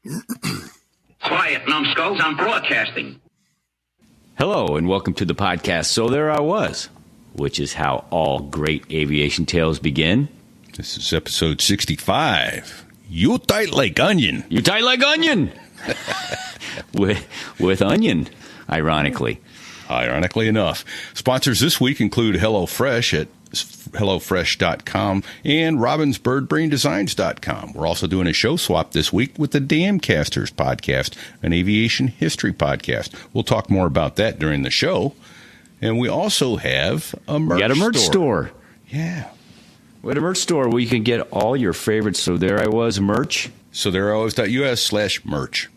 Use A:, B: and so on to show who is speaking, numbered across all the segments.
A: Quiet, numbskulls, I'm broadcasting.
B: Hello, and welcome to the podcast, So There I Was, which is how all great aviation tales begin.
C: This is episode 65. You tight like onion.
B: You tight like onion! with onion, ironically.
C: Ironically enough. Sponsors this week include HelloFresh at HelloFresh.com and RobinsBirdBrainDesigns.com. We're also doing a show swap this week with the Damcasters podcast, an aviation history podcast. We'll talk more about that during the show. And we also have a merch store.
B: We got a merch store.
C: Yeah.
B: We got a merch store where you can get all your favorite So There I Was merch.
C: SoThereIWas.us/merch.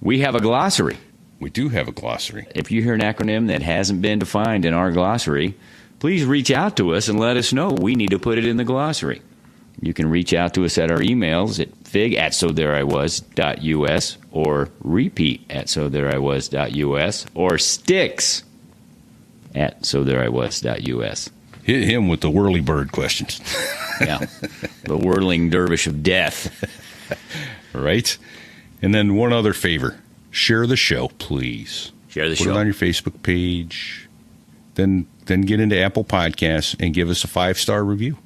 B: We have a glossary.
C: We do have a glossary.
B: If you hear an acronym that hasn't been defined in our glossary, please reach out to us and let us know. We need to put it in the glossary. You can reach out to us at our emails at fig@sothereiwas.us or repeat@sothereiwas.us or sticks@sothereiwas.us.
C: Hit him with the whirly bird questions.
B: Yeah, the whirling dervish of death.
C: Right? And then one other favor. Share the show, please.
B: Share the
C: Put
B: show.
C: it on your Facebook page. Then get into Apple Podcasts and give us a 5-star review.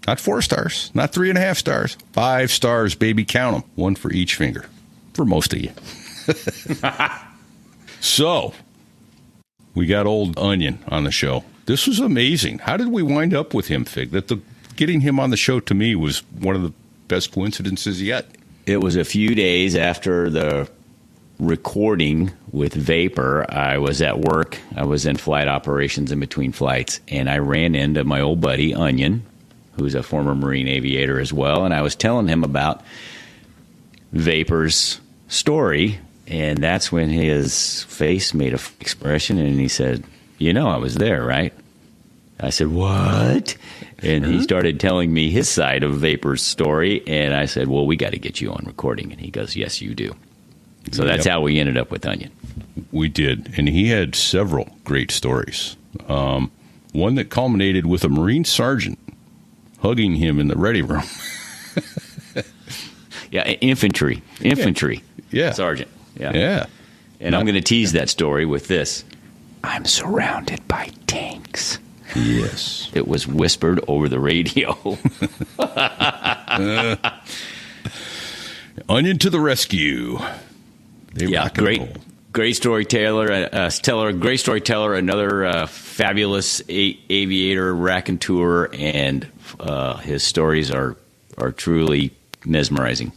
C: Not 4 stars, not 3.5 stars. 5 stars, baby, count them. 1 for each finger. For most of you. So, we got old Onion on the show. This was amazing. How did we wind up with him, Fig? Getting him on the show to me was one of the best coincidences yet.
B: It was a few days after the recording with Vapor. I was at work. I was in flight operations in between flights, and I ran into my old buddy, Onion, who's a former Marine aviator as well, and I was telling him about Vapor's story, and that's when his face made an expression, and he said, "You know, I was there, right?" I said, "What?" And he started telling me his side of Vapor's story, and I said, "Well, we got to get you on recording." And he goes, "Yes, you do." So that's how we ended up with Onion.
C: We did, and he had several great stories. One that culminated with a Marine sergeant hugging him in the ready room.
B: Yeah, infantry
C: Yeah.
B: sergeant.
C: Yeah.
B: And I'm going to tease that story with this. I'm surrounded by tanks.
C: Yes.
B: It was whispered over the radio.
C: Onion to the rescue. They rock and roll.
B: Great storyteller, another fabulous aviator, raconteur, and his stories are truly mesmerizing.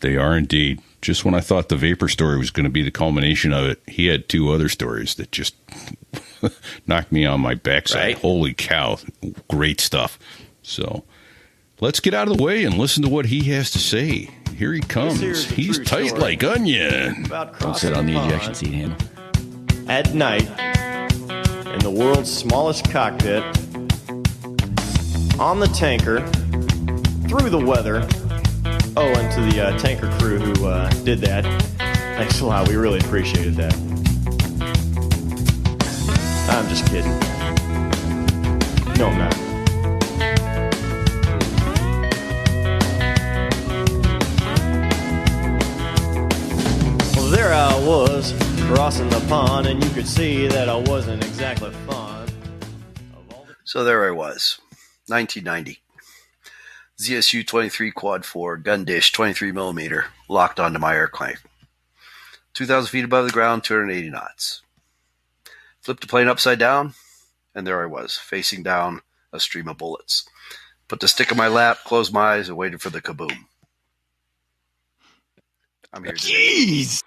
C: They are indeed. Just when I thought the Vapor story was going to be the culmination of it, he had 2 other stories that just knocked me on my backside.
B: Right?
C: Holy cow. Great stuff. So let's get out of the way and listen to what he has to say. Here he comes. He's tight
D: story
C: like onion.
B: Don't sit on the ejection seat, Hannah.
D: At night, in the world's smallest cockpit, on the tanker, through the weather. Oh, and to the tanker crew who did that, thanks a lot. We really appreciated that. I'm just kidding. No, I'm not. Well, there I was, crossing the pond, and you could see that I wasn't exactly fond of all the...
E: So there I was, 1990. ZSU-23 Quad 4 gun dish 23 millimeter locked onto my airplane. 2,000 feet above the ground, 280 knots. Flipped the plane upside down, and there I was, facing down a stream of bullets. Put the stick in my lap, closed my eyes, and waited for the kaboom. I'm here today.
B: Jeez!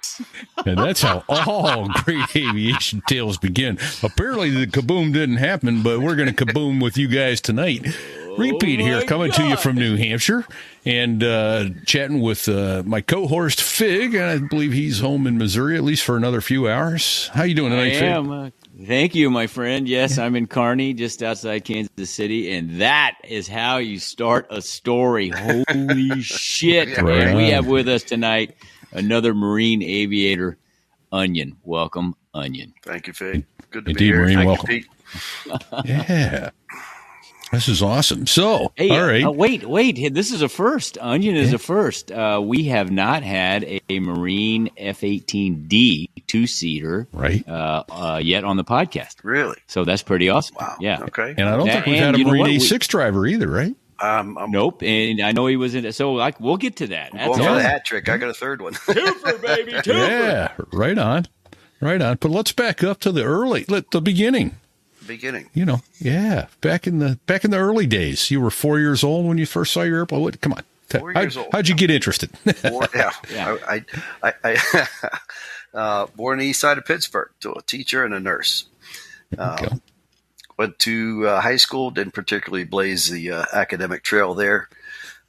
C: And that's how all great aviation tales begin. Apparently the kaboom didn't happen, but we're going to kaboom with you guys tonight. Repeat here, coming to you from New Hampshire, and chatting with my co-host Fig, and I believe he's home in Missouri, at least for another few hours. How you doing tonight, Fig?
B: I am. Thank you, my friend. Yes, I'm in Kearney, just outside Kansas City, and that is how you start a story. Holy shit.
C: Right
B: And we
C: on.
B: have with us tonight another Marine aviator, Onion. Welcome, Onion.
E: Thank you, Fig. Good to
C: Indeed,
E: be here.
C: Marine,
E: Thank
C: welcome.
E: you, Pete.
C: Yeah. This is awesome. So,
B: Hey,
C: all right.
B: wait. Hey, this is a first. Onion is a first. We have not had a Marine F-18D two-seater
C: Right.
B: Yet on the podcast.
E: Really?
B: So that's pretty awesome.
E: Wow.
B: Yeah.
E: Okay.
C: And I don't think we've
B: And
C: had a
B: you know
C: Marine
B: what?
C: A6 driver either, right?
B: Nope. And I know he was in it. So we'll get to that.
E: Going for the hat trick. I got a third one.
B: Twofer, baby. Twofer.
C: Yeah, right on. Right on. But let's back up to the beginning.
E: Beginning.
C: You know, yeah, back in the early days. You were 4 years old when you first saw your airplane. Come on.
E: 4 years old.
C: How'd you get interested?
E: Yeah. Born on the east side of Pittsburgh to a teacher and a nurse. Went to high school, didn't particularly blaze the academic trail there.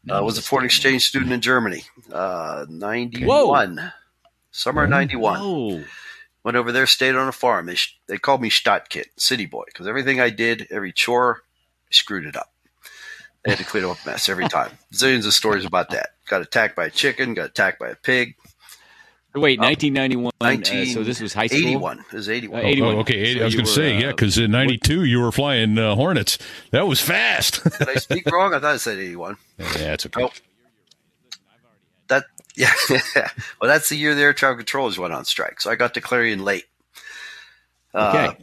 E: Was a foreign exchange student in Germany. 91. Summer of 91.
B: Whoa.
E: Went over there, stayed on a farm. They called me Stadtkid, city boy, because everything I did, every chore, I screwed it up. They had to clean up a mess every time. Zillions of stories about that. Got attacked by a chicken, got attacked by a pig.
B: Wait, 1991. So this was high school?
E: 81. It was 81.
B: 81.
C: Oh, okay.
B: So
C: I was going to say, yeah, because in 92 you were flying Hornets. That was fast.
E: Did I speak wrong? I thought I said 81.
C: Yeah, it's okay.
E: Oh. Yeah. Well, that's the year the air traffic controllers went on strike. So I got to Clarion late.
B: Okay.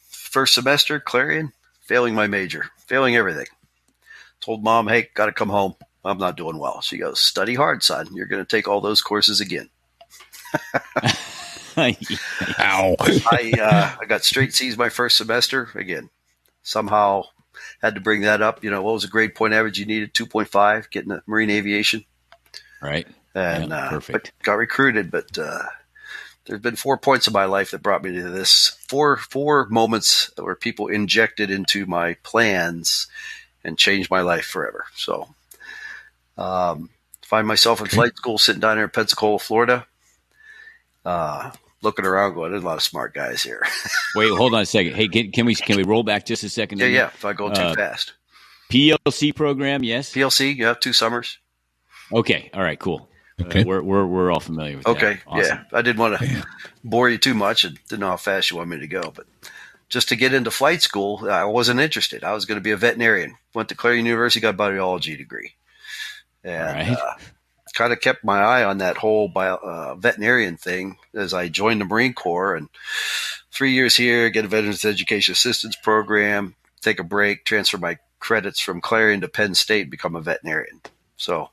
E: First semester, Clarion, failing my major, failing everything. Told mom, hey, got to come home. I'm not doing well. She goes, study hard, son. You're going to take all those courses again.
C: Ow.
E: I got straight C's my first semester. Again, somehow had to bring that up. You know, what was the grade point average you needed? 2.5, getting a marine aviation.
B: Right.
E: And
B: perfect.
E: Got recruited, but there's been 4 points in my life that brought me to this. Four moments where people injected into my plans and changed my life forever. So find myself in flight school, sitting down here in Pensacola, Florida, looking around going, there's a lot of smart guys here.
B: Wait, hold on a second. Hey, can we roll back just a second?
E: Yeah, if I go too fast.
B: PLC program, yes?
E: PLC, yeah, 2 summers.
B: Okay, all right, cool.
C: Okay.
B: We're all familiar with that.
E: Okay,
B: Awesome.
E: yeah. I didn't want to bore you too much and didn't know how fast you want me to go. But just to get into flight school, I wasn't interested. I was going to be a veterinarian. Went to Clarion University, got a biology degree. And kind of kept my eye on that whole veterinarian thing as I joined the Marine Corps. And 3 years here, get a Veterans Education Assistance Program, take a break, transfer my credits from Clarion to Penn State, become a veterinarian. So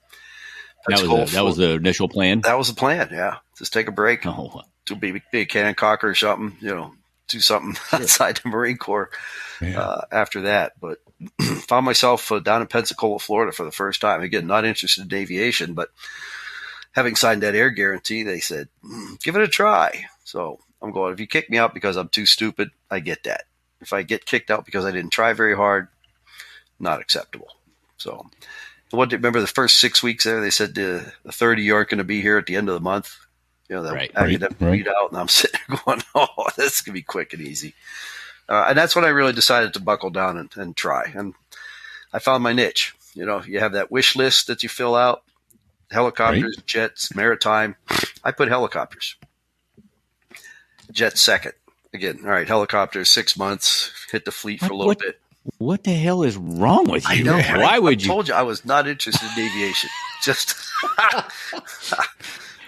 B: that was the initial plan.
E: That was the plan. Yeah, just take a break,
B: Oh,
E: to be a cannon cocker or something. You know, do something outside the Marine Corps after that. But found myself down in Pensacola, Florida, for the first time. Again, not interested in aviation, but having signed that air guarantee, they said, "Give it a try." So I'm going. If you kick me out because I'm too stupid, I get that. If I get kicked out because I didn't try very hard, not acceptable. So. Remember the first 6 weeks there, they said the 30 you aren't going to be here at the end of the month. You know, that academic readout, and I'm sitting there going, oh, this can be quick and easy. And that's when I really decided to buckle down and try. And I found my niche. You know, you have that wish list that you fill out, helicopters, jets, maritime. I put helicopters. Jets second. Again, all right, helicopters, 6 months, hit the fleet for a little bit.
B: What the hell is wrong with you?
E: I know.
B: Why would you?
E: I told you I was not interested in aviation. Just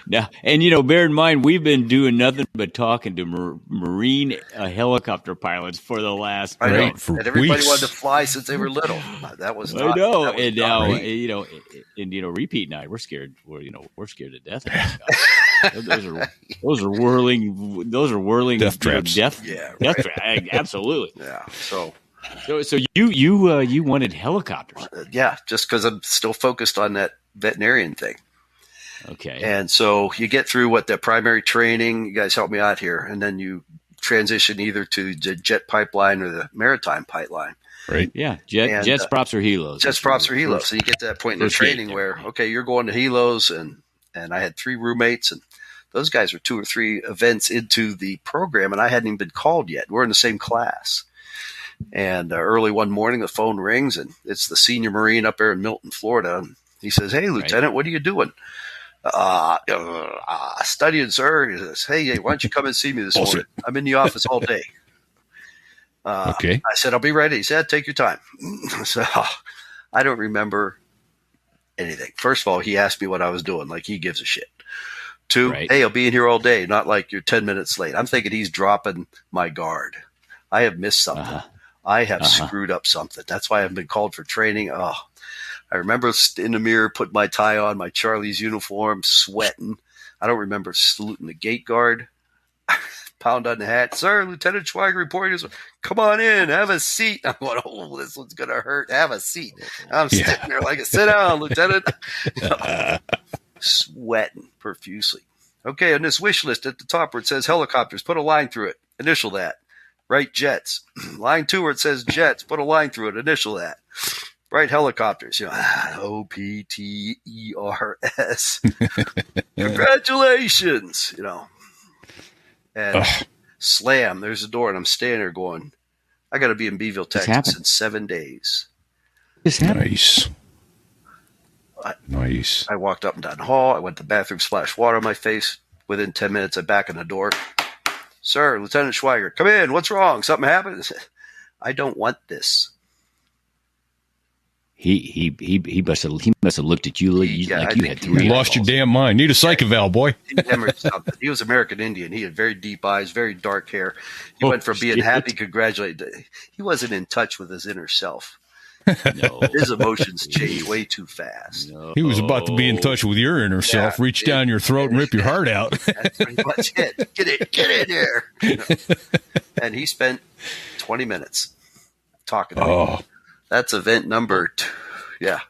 B: now, and bear in mind, we've been doing nothing but talking to Marine helicopter pilots for the last.
E: I know.
C: For
E: and everybody
C: weeks.
E: wanted to fly since they were little. That was.
B: I know,
E: that was
B: and
E: not
B: now
E: right.
B: Repeat and I, we're scared. We're scared to death. Those are whirling. Those are whirling
C: death traps.
B: Death traps. Absolutely.
E: Yeah. So
B: you wanted helicopters.
E: Yeah, just because I'm still focused on that veterinarian thing.
B: Okay.
E: And so you get through that primary training. You guys help me out here, and then you transition either to the jet pipeline or the maritime pipeline.
C: Right.
B: Yeah. Jets, props, or helos.
E: Jets, props, or helos. So you get to that point in the training where, okay, you're going to helos, and I had 3 roommates, and those guys were 2 or 3 events into the program, and I hadn't even been called yet. We're in the same class. And early one morning, the phone rings, and it's the senior Marine up there in Milton, Florida. And he says, "Hey, Lieutenant, what are you doing?" Studying, sir. He says, "Hey, why don't you come and see me this morning? I'm in the office all day."
C: Okay.
E: I said, I'll be ready. He said, take your time. So I don't remember anything. First of all, he asked me what I was doing, like he gives a shit. Two,
B: Right.
E: hey, I'll be in here all day, not like you're 10 minutes late. I'm thinking he's dropping my guard. I have missed something. I have screwed up something. That's why I've been called for training. Oh, I remember in the mirror, put my tie on, my Charlie's uniform, sweating. I don't remember saluting the gate guard. Pound on the hat. Sir, Lieutenant Schweiger reporting. Come on in. Have a seat. I'm going, oh, this one's going to hurt. Have a seat. I'm sitting there like, sit down, Lieutenant. Sweating profusely. Okay, on this wish list at the top where it says helicopters, put a line through it. Initial that. Write jets. Line 2 where it says jets, put a line through it. Initial that. Write helicopters. OPTERS. Congratulations. And slam. There's a door, and I'm standing there going, I got to be in Beeville, Texas in 7 days.
C: Nice. Nice.
E: I walked up and down the hall. I went to the bathroom, splashed water on my face. Within 10 minutes, I'm back in the door. Sir, Lieutenant Schweiger, come in. What's wrong? Something happened? I don't want this.
B: He must have looked at you like you had three.
C: You lost your damn mind. Need a psych eval, boy.
E: He was American Indian. He had very deep eyes, very dark hair. He went from being happy, congratulated. He wasn't in touch with his inner self.
B: No.
E: His emotions changed way too fast.
B: No.
C: He was about to be in touch with your inner self, reach down your throat and rip your heart out.
E: That's pretty much it. Get in here. And he spent 20 minutes talking to me. That's event number 2. Yeah.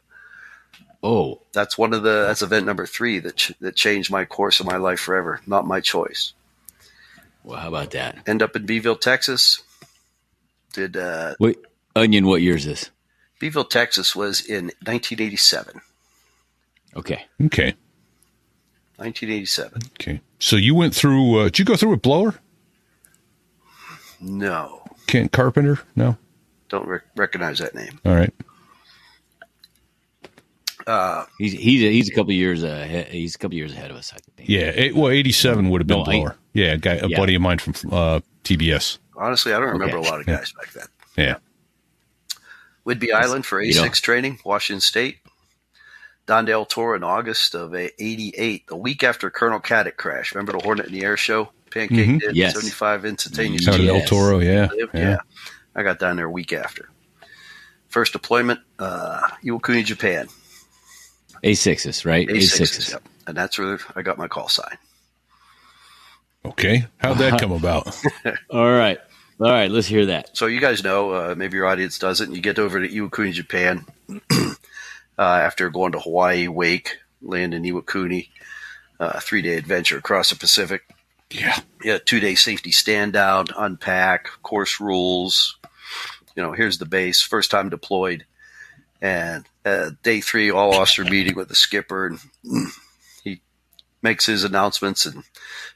B: Oh,
E: That's event number 3 that changed my course of my life forever. Not my choice.
B: well, how about that?
E: End up in Beeville, Texas.
B: Wait, Onion, what year is this?
E: Beeville, Texas was in 1987.
B: Okay.
E: 1987.
C: Okay. So you went through, did you go through with Blower?
E: No.
C: Kent Carpenter? No?
E: Don't recognize that name.
C: All right.
B: He's a couple years ahead. He's a couple years ahead of us, I think.
C: Yeah. 87 would have been
B: No,
C: Blower. A buddy of mine from TBS.
E: Honestly, I don't remember a lot of guys back then.
C: Yeah.
E: Whidbey Island for A6 training, Washington State. Dondale tour in August of 88, a week after Colonel Caddick crash. Remember the Hornet in the Air show? Pancake did,
B: Yes.
E: 75 instantaneous.
C: Out of El Toro, yeah.
E: I got down there a week after. First deployment, Iwakuni, Japan.
B: A6s, right?
E: A6s, yep. And that's where I got my call sign.
C: Okay. How'd that come about?
B: All right, let's hear that.
E: So you guys know, maybe your audience doesn't, you get over to Iwakuni, Japan after going to Hawaii, Wake, land in Iwakuni, 3-day adventure across the Pacific.
C: Yeah.
E: 2-day safety stand down, unpack, course rules. Here's the base, first time deployed. And day 3, all officer meeting with the skipper. And he makes his announcements and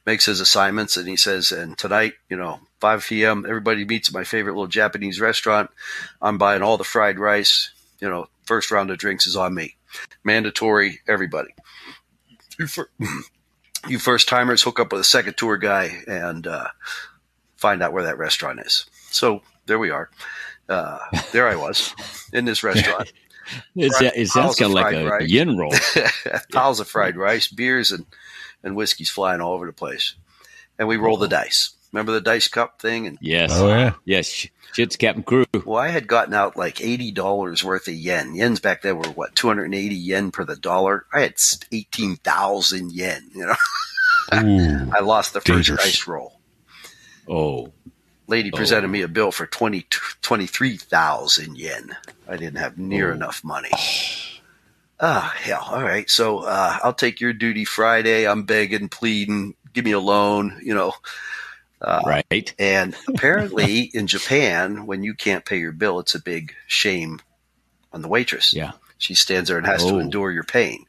E: makes his assignments. And he says, and tonight, 5 p.m., everybody meets at my favorite little Japanese restaurant. I'm buying all the fried rice. First round of drinks is on me. Mandatory, everybody. You first timers hook up with a second tour guy and find out where that restaurant is. So there we are. There I was in this restaurant.
B: It sounds kind of like a yen roll.
E: Piles of fried rice, beers, and whiskeys flying all over the place. And we roll the dice. Remember the dice cup thing? And
B: Yes.
C: Oh, yeah.
B: Yes. Shit's Captain Crew.
E: well, I had gotten out like $80 worth of yen. Yens back then were 280 yen per the dollar. I had 18,000 yen.
C: Ooh,
E: I lost the first
C: dangerous.
E: dice roll.
B: Oh.
E: Lady presented me a bill for 23,000 yen. I didn't have near enough money. Hell. All right. So I'll take your duty Friday. I'm begging, pleading, give me a loan,
B: Right.
E: And apparently in Japan, when you can't pay your bill, it's a big shame on the waitress.
B: Yeah.
E: She stands there and has to endure your pain.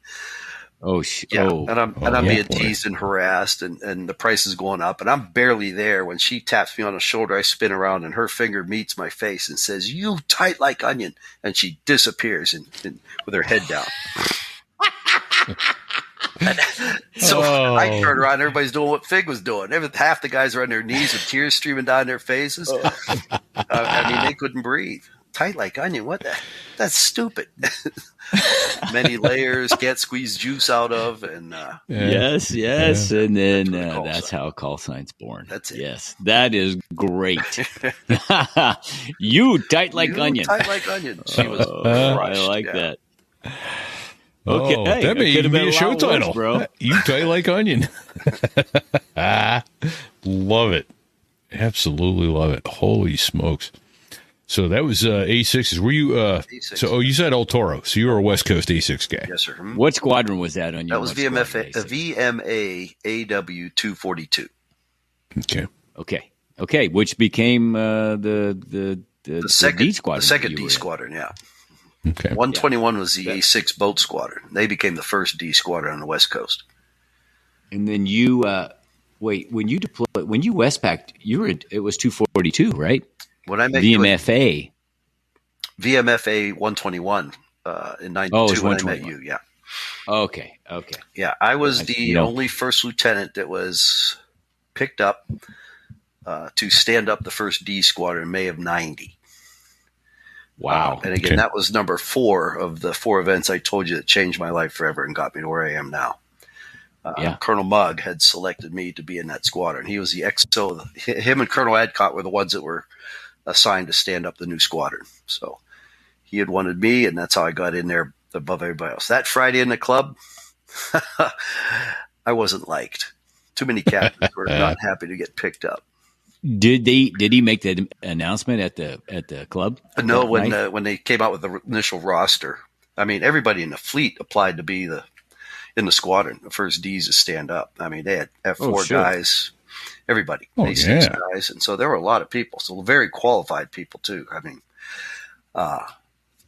B: Oh,
E: Yeah,
B: oh.
E: and I'm being
C: boy.
E: teased and harassed, and the price is going up, and I'm barely there. When she taps me on the shoulder, I spin around, and her finger meets my face and says, "You tight like onion," and she disappears with her head down. So I turn around, everybody's doing what Fig was doing. Half the guys are on their knees with tears streaming down their faces. I mean, they couldn't breathe. Tight like onion. What the? That's stupid. Many layers, can't squeeze juice out of, and
B: Yes, and then
E: That's what a call
B: that's
E: sign.
B: how a call sign's born.
E: That's it.
B: Yes, that is great. You tight like
E: You
B: onion.
E: tight like onion. She was
B: I
E: crushed,
B: like
E: yeah.
B: that.
C: Okay,
B: Okay,
C: that may
B: it
C: even
B: could've
C: be
B: been
C: a
B: a
C: show
B: lot worse,
C: title,
B: bro.
C: You tight like onion. Love it. Absolutely love it. Holy smokes. So that was A6s. Were you
E: A6.
C: so you said El Toro. So you were a West Coast A6 guy.
E: Yes, sir. Hmm?
B: What squadron was that on your?
E: That was
B: what squadron,
E: VMA AW 242.
C: Okay.
B: Okay, which became the
E: second
B: D squadron.
E: The second
B: you
E: D
B: were in.
E: squadron, yeah.
C: Okay.
E: 121 was the A6 boat squadron. They became the first D squadron on the West Coast.
B: And then you wait, when you deployed, when you Westpacked, it was 242, right?
E: When I met you at
B: VMFA.
E: VMFA 121 in 92
B: Oh, it was
E: when I met
B: 121.
E: you, yeah.
B: Okay.
E: Yeah, I was the
B: you know-
E: only first lieutenant that was picked up to stand up the first D squadron in May of 90.
B: Wow.
E: And again, that was number 4 of the 4 events I told you that changed my life forever and got me to where I am now.
B: Yeah.
E: Colonel Mugg had selected me to be in that squadron. He was the XO. Him and Colonel Adcott were the ones that were assigned to stand up the new squadron. So he had wanted me, and that's how I got in there above everybody else. That Friday in the club, I wasn't liked. Too many captains were not happy to get picked up.
B: Did he make the announcement at the club?
E: No,
B: that night?
E: when they came out with the initial roster, I mean, everybody in the fleet applied to be in the squadron, the first D's to stand up. I mean, they had F4
B: sure.
E: guys, everybody,
C: Oh,
E: A6
C: yeah.
E: guys, and so there were a lot of people, so very qualified people too. I mean,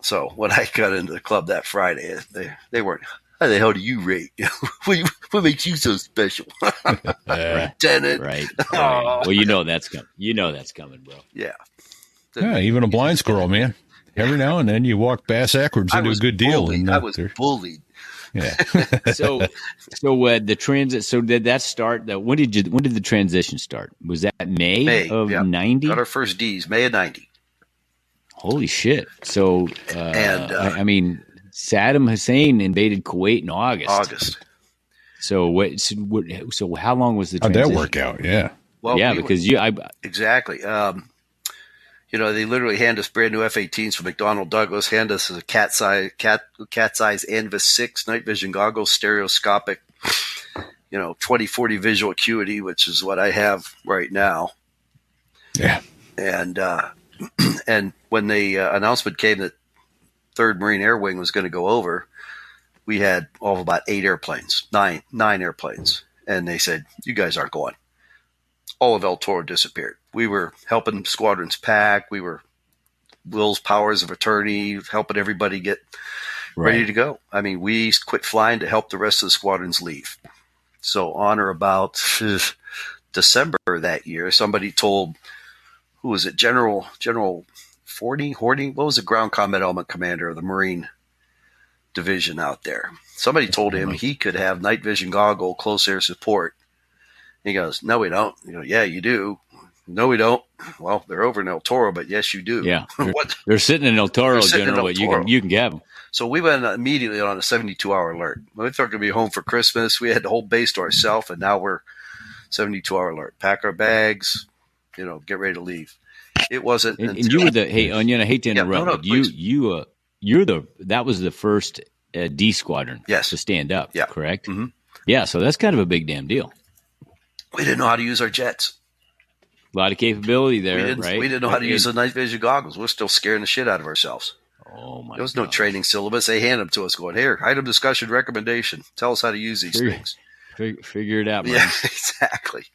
E: so when I got into the club that Friday, they weren't. How the hell do you rate? What makes you so special, Lieutenant?
B: Right. Well, you know that's coming. That's coming, bro.
E: Yeah.
C: Yeah, even a blind squirrel, man. Every now and then you walk bass backwards
E: I
C: into a
E: was
C: good deal.
E: bullied.
C: And
E: I was bullied.
C: yeah.
B: So the transit. So did that start? When did the transition start? Was that May of
E: yeah.
B: 90?
E: Got our first D's, May of 90.
B: Holy shit! So I mean, Saddam Hussein invaded Kuwait in August. So what? So how long was the
C: How'd
B: transition?
C: that work out? Yeah.
E: Well,
B: Yeah,
E: we
B: because
E: exactly. They literally hand us brand new F-18s from McDonnell Douglas, hand us a cat's eye Anvis 6 night vision goggles, stereoscopic, 20/40 visual acuity, which is what I have right now.
C: Yeah.
E: And and when the announcement came that 3rd Marine Air Wing was going to go over, we had all of about 8 airplanes, nine airplanes, and they said, "You guys aren't going." All of El Toro disappeared. We were helping squadrons pack. We were Will's powers of attorney, helping everybody get ready to go. I mean, we quit flying to help the rest of the squadrons leave. So on or about December that year, somebody told, who was it, General Horning? What was the ground combat element commander of the Marine division out there? Somebody told him he could have night vision goggle close air support. He goes, "No, we don't." You go, "Yeah, you do." "No, we don't." "Well, they're over in El Toro, but yes, you do."
B: Yeah,
E: What?
B: they're sitting in El Toro,
E: They're sitting in
B: General.
E: El
B: But
E: Toro.
B: you can get them.
E: So we went immediately on a 72-hour alert. We thought we were going to be home for Christmas. We had the whole base to ourselves, and now we're 72-hour alert. Pack our bags, get ready to leave. It wasn't.
B: And you were the Onion. I hate to interrupt,
E: no,
B: but
E: please.
B: that was the first D squadron
E: Yes.
B: to stand up.
E: Yeah.
B: Correct.
E: Mhm.
B: Yeah, so that's kind of a big damn deal.
E: We didn't know how to use our jets.
B: A lot of capability there, right?
E: We didn't know how to use the night vision goggles. We're still scaring the shit out of ourselves.
B: Oh my!
E: There was no training syllabus. They handed them to us going, "Here, item discussion recommendation. Tell us how to use these things."
B: Figure it out, man.
E: Yeah, exactly.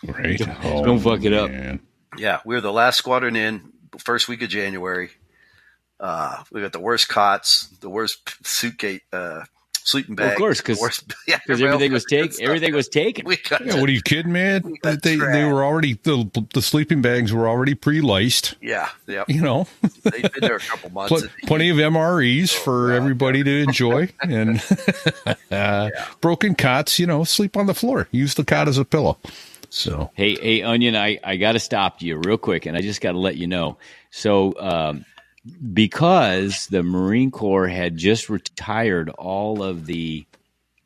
C: Right.
B: Don't fuck it up.
C: Man.
E: Yeah, we were the last squadron in, first week of January. We got the worst cots, the worst suitcase, sleeping bag.
B: Of course, because everything was taken. Everything was taken.
E: We got
C: Yeah, what are you kidding, man?
E: got
C: They
E: trapped.
C: were already the sleeping bags were already pre-laced.
E: yeah.
C: They've
E: They'd been there a couple months.
C: plenty of MREs for everybody to enjoy, and broken cots. Sleep on the floor. Use the cot as a pillow. So,
B: Hey, Onion, I got to stop you real quick, and I just got to let you know. So, because the Marine Corps had just retired all of the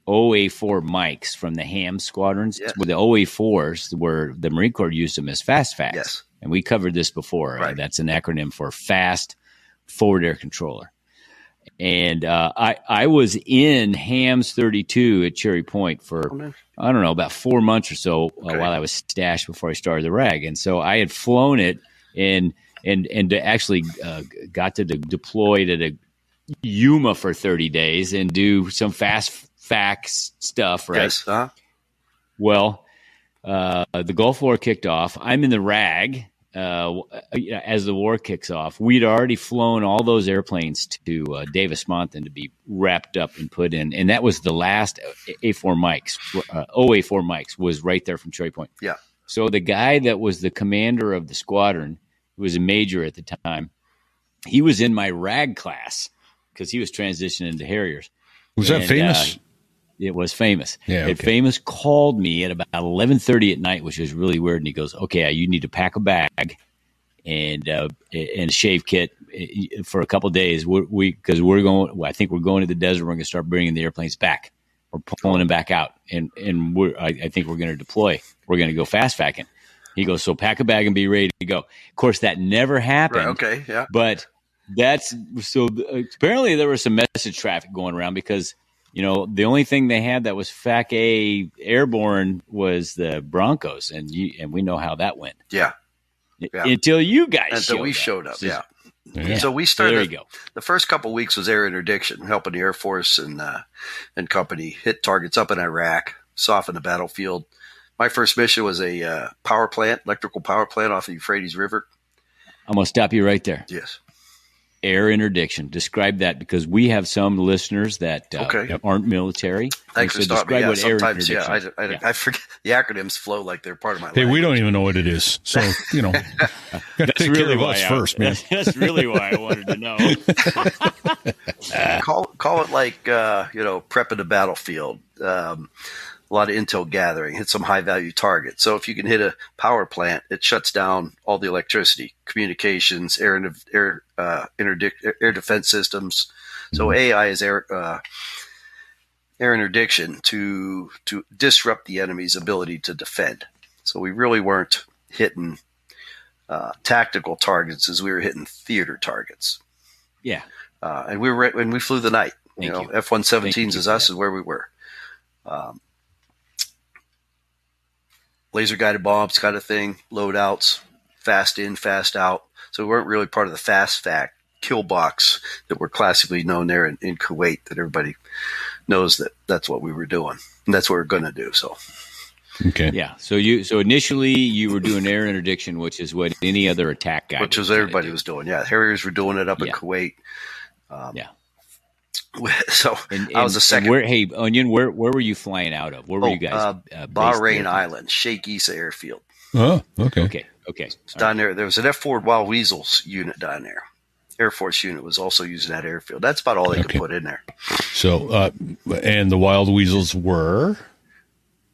B: OA4 mics from the ham squadrons,
E: Yes.
B: where the OA4s were the Marine Corps used them as fast facts.
E: Yes.
B: And we covered this before.
E: Right.
B: That's an acronym for Fast Forward Air Controller. And I was in Hams 32 at Cherry Point for, I don't know, about 4 months or so while I was stashed before I started the RAG. And so I had flown it and actually got to deploy to the Yuma for 30 days and do some fast facts stuff, right?
E: Yes. Uh-huh.
B: Well, the Gulf War kicked off. I'm in the RAG as the war kicks off. We'd already flown all those airplanes to Davis Monthan to be wrapped up and put in. And that was the last A4 mics, OA4 mics was right there from Cherry Point.
E: Yeah.
B: So the guy that was the commander of the squadron, who was a major at the time, he was in my RAG class because he was transitioning to Harriers.
C: Was that famous?
B: It was famous.
C: Yeah, okay.
B: Famous called me at about 11:30 at night, which was really weird. And he goes, "Okay, you need to pack a bag and a shave kit for a couple of days. Because we're going. Well, I think we're going to the desert. We're going to start bringing the airplanes back. We're pulling them back out, and I think we're going to deploy. We're going to go fast facking." He goes, "So pack a bag and be ready to go." Of course, that never happened.
E: Right, okay. Yeah.
B: But that's so. Apparently, there was some message traffic going around because. You know, the only thing they had that was FAC A airborne was the Broncos, and we know how that went.
E: Yeah.
B: Until you guys
E: Until we showed up, yeah.
C: Yeah.
E: So we started.
B: There you go.
E: The first couple of weeks was air interdiction, helping the Air Force and company hit targets up in Iraq, soften the battlefield. My first mission was a power plant, electrical power plant off the Euphrates River.
B: I'm going to stop you right there.
E: Yes.
B: Air interdiction. Describe that because we have some listeners that aren't military.
E: Thanks for
B: so
E: stopping.
B: describe
E: Yeah,
B: what air
E: sometimes,
B: interdiction is.
E: I forget the acronyms flow like they're part of my
C: Hey,
E: language.
C: we don't even know what it is. So, you know, gotta take care of us first, man.
B: That's really why I wanted to know.
E: Call it like, prepping the battlefield. A lot of intel gathering, hit some high value targets. So if you can hit a power plant, it shuts down all the electricity, communications, air defense systems. So AI is air interdiction to disrupt the enemy's ability to defend. So we really weren't hitting tactical targets as we were hitting theater targets.
B: Yeah.
E: And we flew the night. F-117s is us is where we were. Laser guided bombs kind of thing, loadouts, fast in, fast out. So we weren't really part of the fast fact kill box that we're classically known there in Kuwait, that everybody knows that's what we were doing. And that's what we're going to do. So,
C: okay.
B: Yeah. So initially you were doing air interdiction, which is what any other attack guy
E: which was everybody was doing. Yeah. Harriers were doing it up in Kuwait.
B: Yeah.
E: So I was the second.
B: Hey, Onion, where were you flying out of? Where were you guys?
E: Bahrain Island, Sheikh Issa Airfield.
C: Oh, okay.
B: Okay.
E: Down there was an F-4 Wild Weasels unit down there. Air Force unit was also using that airfield. That's about all they could put in there.
C: So, and the Wild Weasels were?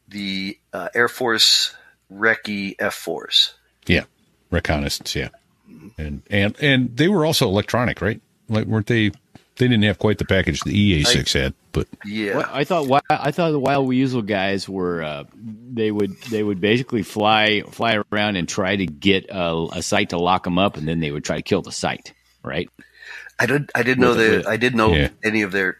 E: The Air Force Recce F-4s.
C: Yeah, reconnaissance, yeah. And they were also electronic, right? Like, weren't they? They didn't have quite the package the EA6 had, but
E: yeah.
B: Well, I thought the Wild Weasel guys were they would basically fly around and try to get a site to lock them up, and then they would try to kill the site, right? I didn't
E: know any of their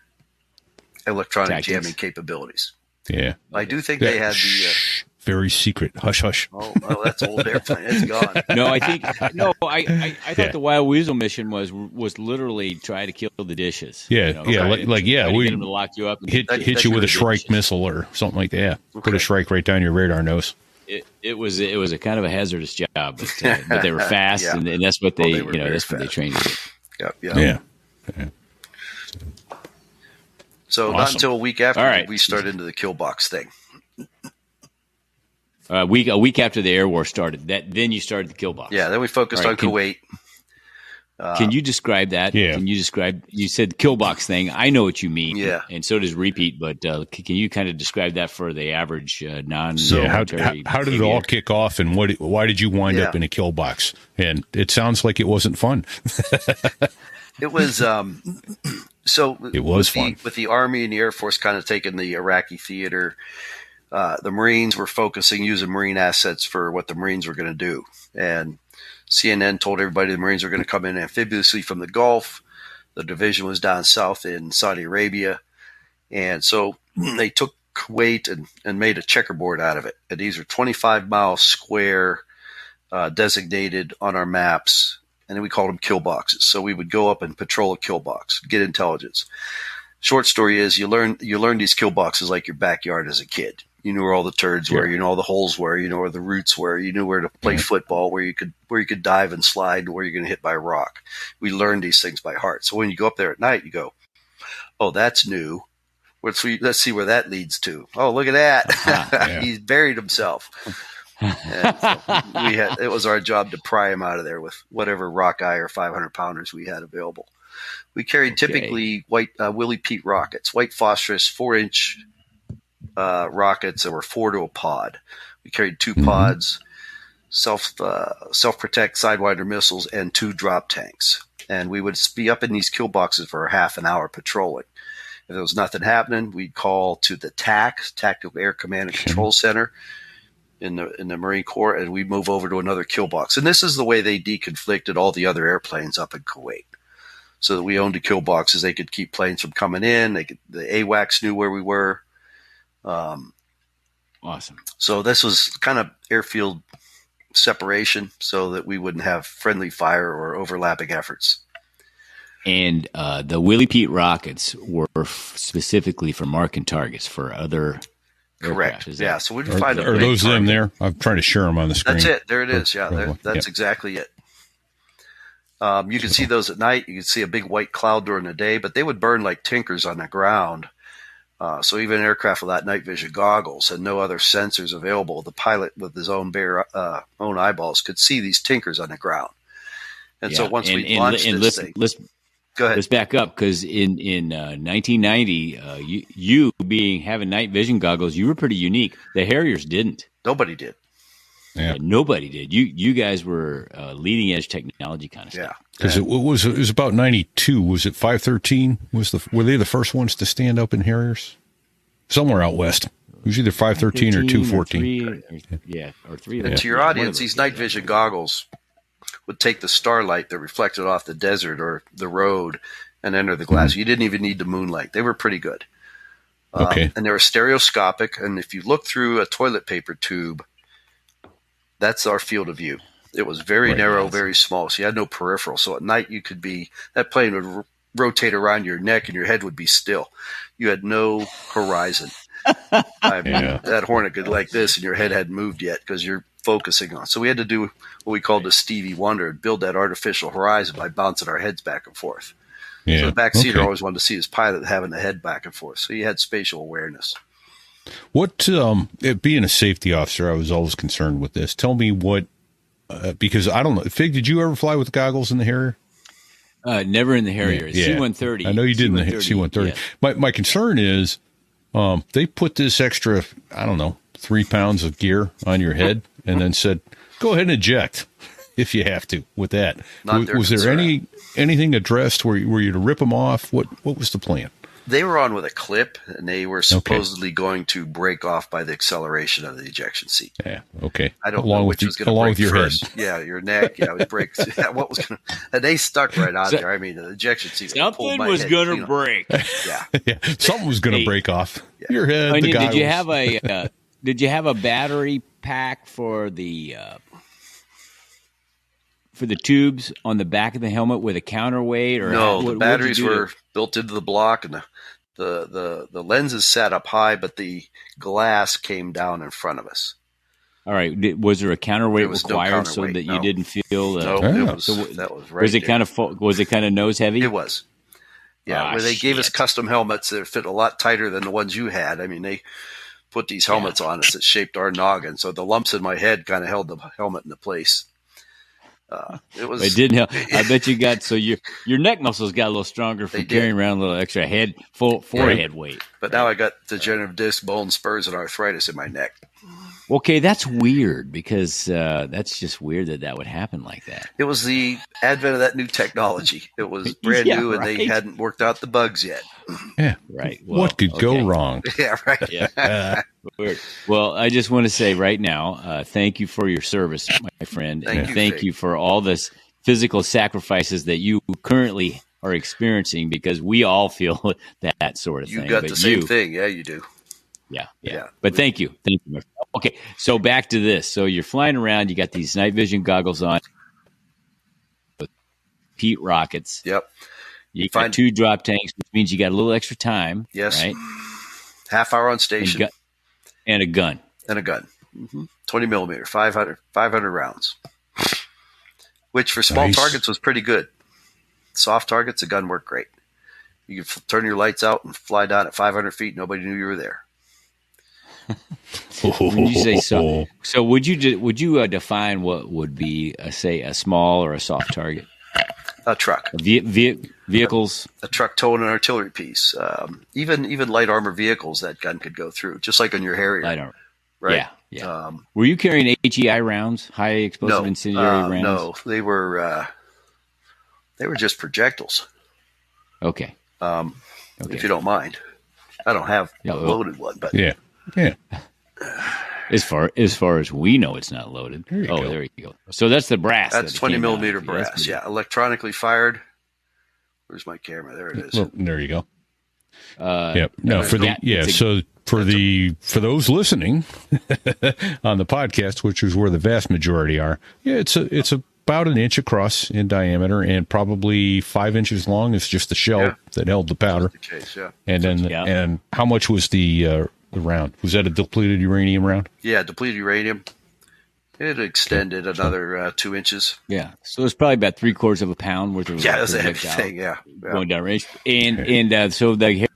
E: electronic
B: tactics.
E: jamming capabilities.
C: yeah.
E: I do think they had the.
C: Very secret. Hush, hush.
E: Oh, that's old airplane. It's gone.
B: No, I thought the Wild Weasel mission was literally try to kill the dishes.
C: Yeah,
B: we
C: get
B: them to lock you up. And
C: hit you with a Shrike missile or something like that. Yeah.
E: Okay.
C: Put a Shrike right down your radar nose.
B: It was a kind of a hazardous job, but they were fast, and that's what they what they trained to do.
E: Yeah. So
C: Awesome.
E: not until a week after
B: right.
E: we started into the kill box thing.
B: A week after the air war started, then you started the kill box.
E: Yeah, then we focused on Kuwait.
B: Can you describe that?
C: Yeah.
B: Can you describe? You said kill box thing. I know what you mean.
E: Yeah.
B: And so does repeat. But can you kind of describe that for the average non?
C: How did it all kick off, and why did you wind up in a kill box? And it sounds like it wasn't fun.
E: It was so.
C: It was fun
E: with the Army and the Air Force kind of taking the Iraqi theater. The Marines were using Marine assets for what the Marines were going to do, and CNN told everybody the Marines were going to come in amphibiously from the Gulf. The division was down south in Saudi Arabia. And so they took Kuwait and made a checkerboard out of it. And these are 25-mile square designated on our maps. And then we called them kill boxes. So we would go up and patrol a kill box, get intelligence. Short story is you learn these kill boxes like your backyard as a kid. You knew where all the turds were. You know all the holes were. You know where the roots were. You knew where to play football, where you could dive and slide, where you're going to hit by a rock. We learned these things by heart. So when you go up there at night, you go, "Oh, that's new. Let's see where that leads to. Oh, look at that. He's buried himself." And so it was our job to pry him out of there with whatever rock eye or 500-pounders we had available. We carried typically white Willie Pete rockets, white phosphorus, 4-inch rockets that were 4 to a pod. We carried 2 pods, self-protect Sidewinder missiles, and 2 drop tanks. And we would be up in these kill boxes for half an hour patrolling. If there was nothing happening, we'd call to the TAC, Tactical Air Command and Control Center in the Marine Corps, and we'd move over to another kill box. And this is the way they deconflicted all the other airplanes up in Kuwait. So that we owned the kill boxes. They could keep planes from coming in. The AWACS knew where we were.
B: Awesome.
E: So this was kind of airfield separation so that we wouldn't have friendly fire or overlapping efforts.
B: And the Willie Pete rockets were specifically for marking targets for other
E: correct.
B: Aircraft,
E: yeah. So we would find
C: are those them there? I'm trying to share them on the screen.
E: That's it. There it is. Yeah. That's exactly it. You can see those at night. You can see a big white cloud during the day, but they would burn like tinkers on the ground. So even aircraft without night vision goggles and no other sensors available, the pilot with his own own eyeballs could see these tinkers on the ground. And so once we launched this thing, go ahead.
B: Let's back up because in 1990, you having night vision goggles, you were pretty unique. The Harriers didn't.
E: Nobody did.
C: Yeah.
B: Nobody did. You guys were leading edge technology kind of stuff.
E: Yeah.
C: Because it was about 92. Was it 513? Were they the first ones to stand up in Harriers? Somewhere out west. It was either 513 or 214.
B: Or 3.
E: And to your audience, these night vision goggles would take the starlight that reflected off the desert or the road and enter the glass. You didn't even need the moonlight. They were pretty good.
C: Okay.
E: And they were stereoscopic. And if you look through a toilet paper tube, that's our field of view. It was very narrow, very small. So you had no peripheral. So at night that plane would rotate around your neck and your head would be still. You had no horizon. That Hornet could like this and your head hadn't moved yet because you're focusing on. So we had to do what we called the Stevie Wonder and build that artificial horizon by bouncing our heads back and forth.
C: Yeah.
E: So the backseater always wanted to see his pilot having the head back and forth. So you had spatial awareness.
C: What, being a safety officer, I was always concerned with this. Tell me what, because I don't know. Fig, did you ever fly with goggles in the Harrier?
B: Never in the Harrier.
C: Yeah.
B: C-130.
C: I know you did in the C-130. Yeah. My concern is they put this extra, 3 pounds of gear on your head and then said, go ahead and eject if you have to with that. Was there anything addressed where you to rip them off? What was the plan?
E: They were on with a clip, and they were supposedly going to break off by the acceleration of the ejection seat.
C: Yeah, okay.
E: I don't know which was going to break
C: with your
E: first.
C: head.
E: Yeah, your neck. Yeah, it would break. What was going to? And they stuck right on there. I mean, the ejection seat.
B: Something was going to break.
E: Yeah,
C: yeah. Something was going to break off. Yeah. Your head.
B: I mean,
C: the goggles.
B: Did you have a battery pack for the tubes on the back of the helmet with a counterweight? Or
E: no, the batteries were built into the block, and the lenses sat up high, but the glass came down in front of us.
B: All right. Was there a counterweight required so that you didn't feel?
E: No, that was right.
B: Was it kind of nose heavy?
E: It was. Yeah, where they gave us custom helmets that fit a lot tighter than the ones you had. I mean, they put these helmets on us that shaped our noggin, so the lumps in my head kind of held the helmet into place. It was.
B: It didn't help. I bet you got so your neck muscles got a little stronger from carrying around a little extra forehead weight.
E: But now I got degenerative disc, bone spurs, and arthritis in my neck.
B: Okay, that's weird because that's just weird that would happen like that.
E: It was the advent of that new technology. It was brand new, and they hadn't worked out the bugs yet.
C: Yeah,
B: right. Well,
C: what could go wrong?
E: Yeah, right.
B: Yeah. Weird. Well, I just want to say right now, thank you for your service, my friend, thank you for all this physical sacrifices that you currently are experiencing because we all feel that sort of thing.
E: You got the same thing, yeah, you do.
B: Yeah. But thank you, my friend. Okay, so back to this. So you're flying around. You got these night vision goggles on, with Pete rockets.
E: Yep.
B: You got 2 drop tanks, which means you got a little extra time.
E: Yes.
B: Right.
E: Half hour on station.
B: And a gun.
E: 20 millimeter, 500 rounds. Which for small targets was pretty good. Soft targets, the gun worked great. You could turn your lights out and fly down at 500 feet. Nobody knew you were there.
B: When you say so would you define what would be say a small or a soft target?
E: A truck,
B: vehicles,
E: a truck towing an artillery piece, even light armor vehicles that gun could go through, just like on your Harrier.
B: Light armor,
E: right?
B: Yeah. Were you carrying HEI rounds, high explosive incendiary rounds?
E: No, they were just projectiles.
B: Okay.
E: If you don't mind, I don't have a loaded one, but
C: yeah.
B: As far as we know, it's not loaded. There you go. So that's the brass.
E: That's 20 millimeter brass. Yeah, electronically fired. Where's my camera? There it is.
C: Well, there you go. No, for those listening on the podcast, which is where the vast majority are. Yeah, it's about an inch across in diameter and probably 5 inches long. It's just the shell that held the powder.
E: That's the case, yeah.
C: And then and how much was the round? Was that a depleted uranium round?
E: Yeah, depleted uranium. It extended another 2 inches.
B: Yeah, so it's probably about 3/4 of a pound worth of.
E: Yeah, that's a heavy thing. Yeah,
B: going down range. And so the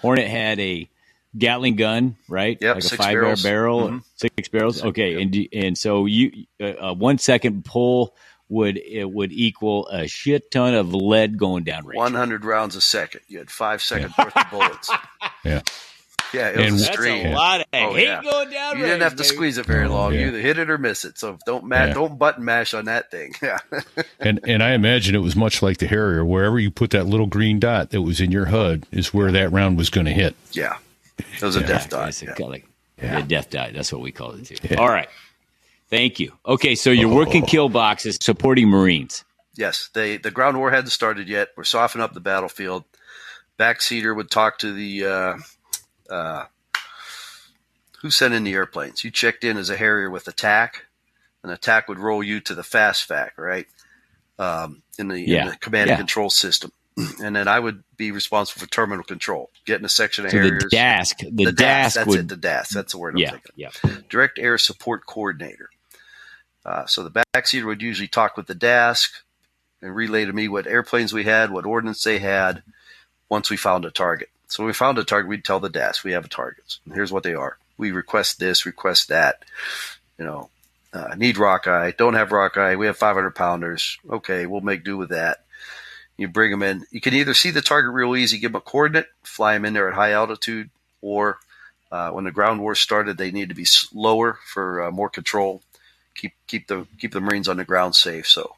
B: Hornet had a Gatling gun, right?
E: Yep,
B: like a
E: 6
B: barrel, 6 barrels. Okay, and so you 1 second pull would equal a shit ton of lead going down range.
E: 100 rounds a second. You had 5 seconds worth of bullets.
C: Yeah.
E: Yeah, it was a stream.
B: That's a lot of hate going down.
E: You didn't have to squeeze it very long. You either hit it or miss it. So don't button mash on that thing. Yeah.
C: and I imagine it was much like the Harrier. Wherever you put that little green dot that was in your HUD is where that round was going to hit.
E: Yeah. It was a death dot.
B: A death dot. That's what we call it too. Yeah. All right. Thank you. Okay, so you're working kill boxes supporting Marines.
E: Yes. The ground war hadn't started yet. We're softening up the battlefield. Backseater would talk to the who sent in the airplanes. You checked in as a Harrier with attack, and attack would roll you to the fast fac, right? In the command and control system. And then I would be responsible for terminal control, getting a section of Harriers.
B: The DASC.
E: The DASC. That's it. The DASC. That's the word I'm thinking.
B: Yeah.
E: Direct Air Support Coordinator. So the backseater would usually talk with the DASC and relay to me what airplanes we had, what ordnance they had, once we found a target. So when we found a target, we'd tell the DASC, we have targets. And here's what they are. We request this, request that. Need rockeye, don't have rockeye. We have 500 pounders. Okay, we'll make do with that. You bring them in. You can either see the target real easy, give them a coordinate, fly them in there at high altitude, or when the ground war started, they need to be lower for more control. Keep the Marines on the ground safe. So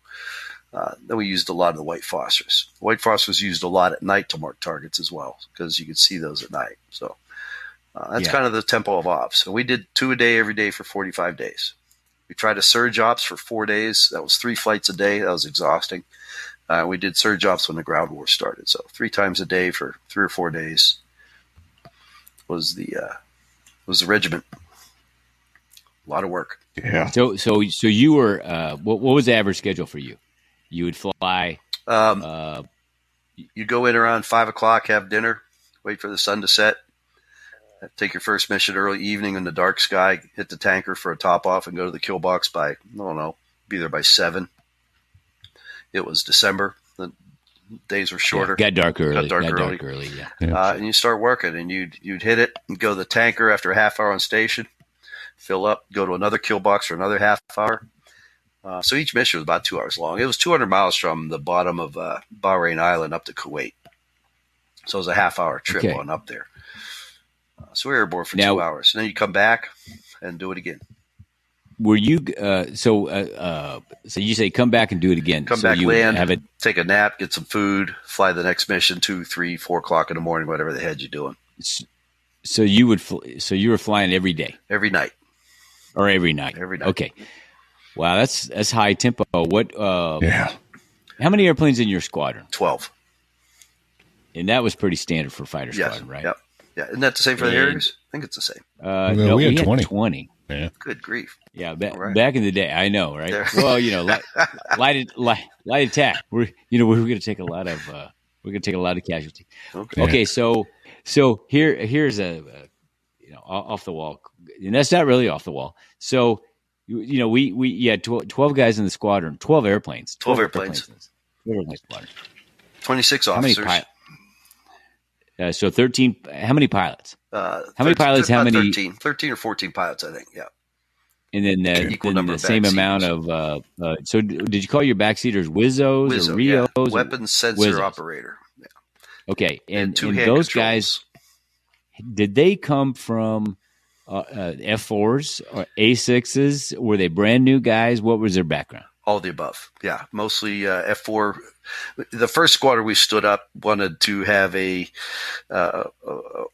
E: then we used a lot of the white phosphorus. White phosphorus used a lot at night to mark targets as well, because you could see those at night. So that's kind of the tempo of ops. And we did 2 a day every day for 45 days. We tried a surge ops for 4 days. That was 3 flights a day. That was exhausting. We did surge ops when the ground war started. So 3 times a day for 3 or 4 days was the regiment. A lot of work.
C: Yeah.
B: So you were what was the average schedule for you? You would fly.
E: You go in around 5 o'clock, have dinner, wait for the sun to set, take your first mission early evening in the dark sky, hit the tanker for a top off, and go to the kill box by, I don't know, be there by 7. It was December. The days were shorter.
B: Got dark early. Yeah.
E: And you start working, and you'd hit it and go to the tanker after a half hour on station, fill up, go to another kill box for another half hour. So each mission was about 2 hours long. It was 200 miles from the bottom of Bahrain Island up to Kuwait. So it was a half-hour trip on up there. So we were airborne for 2 hours. And then you come back and do it again.
B: Were you so you say come back and do it again?
E: Come back, land, take a nap, get some food, fly the next mission 2, 3, 4 o'clock in the morning, whatever the heck you're doing.
B: So you would you were flying every day,
E: every night,
B: or every night?
E: Every night.
B: Okay. Wow, that's high tempo. What?
C: Yeah.
B: How many airplanes in your squadron?
E: 12.
B: And that was pretty standard for fighter squadron, right?
E: Yep. Yeah. Isn't that the same for the Harriers? I think it's the same.
B: No, we had 20.
C: Yeah.
E: Good grief.
B: Yeah, back in the day, I know, right?
E: There.
B: Well, light attack. We're going to take a lot of casualties. Okay, so here's a off the wall, and that's not really off the wall. So we had 12 guys in the squadron, 12 airplanes,
E: 12 airplanes.
B: 12 airplanes squadron.
E: 26 officers.
B: So 13. How many pilots?
E: How many
B: pilots? How many?
E: 13 or 14 pilots, I think. Yeah.
B: And then the same amount of. So did you call your backseaters Wizzos or Rios?
E: Yeah. Weapons sensor operator. Yeah.
B: Okay, and those
E: controls.
B: guys, did they come from F4s or A6s? Were they brand new guys? What was their background?
E: All the above. Yeah, mostly F4. The first squadron we stood up wanted to have a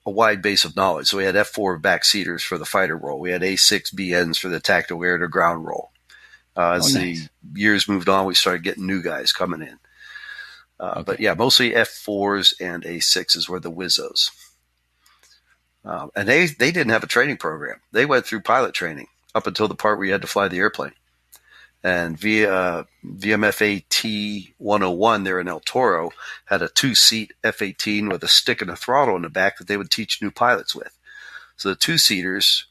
E: wide base of knowledge. So we had F4 backseaters for the fighter role. We had A6 BNs for the tactical air to ground role. As the years moved on, we started getting new guys coming in. But yeah, mostly F4s and A6s were the Wizzos. And they didn't have a training program. They went through pilot training up until the part where you had to fly the airplane. And via VMF T-101 there in El Toro had a 2-seat F-18 with a stick and a throttle in the back that they would teach new pilots with. So the 2-seaters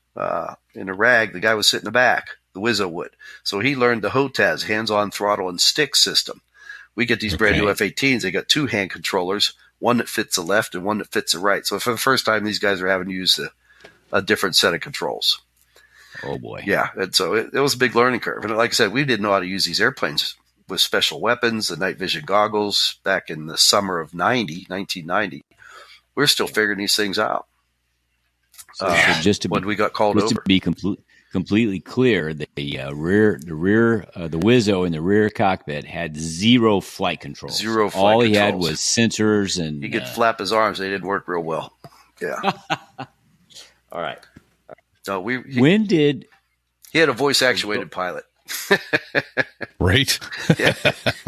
E: in a rag, the guy was sitting in the back, the Wizzo would. So he learned the HOTAS, hands-on throttle and stick system. We get these brand new F-18s, they got 2 hand controllers, one that fits the left and one that fits the right. So for the first time, these guys are having to use a different set of controls.
B: Oh, boy.
E: Yeah, and so it was a big learning curve. And like I said, we didn't know how to use these airplanes with special weapons, the night vision goggles back in the summer of 1990. We're still figuring these things out.
B: So just
E: when we got called over.
B: To be completely clear, the Wizzo in the rear cockpit had 0 flight controls.
E: 0 flight
B: All he
E: controls.
B: had was sensors and...
E: He could flap his arms. They didn't work real well. Yeah.
B: All right.
E: So
B: he
E: had a voice actuated pilot.
C: Right.
E: Yeah.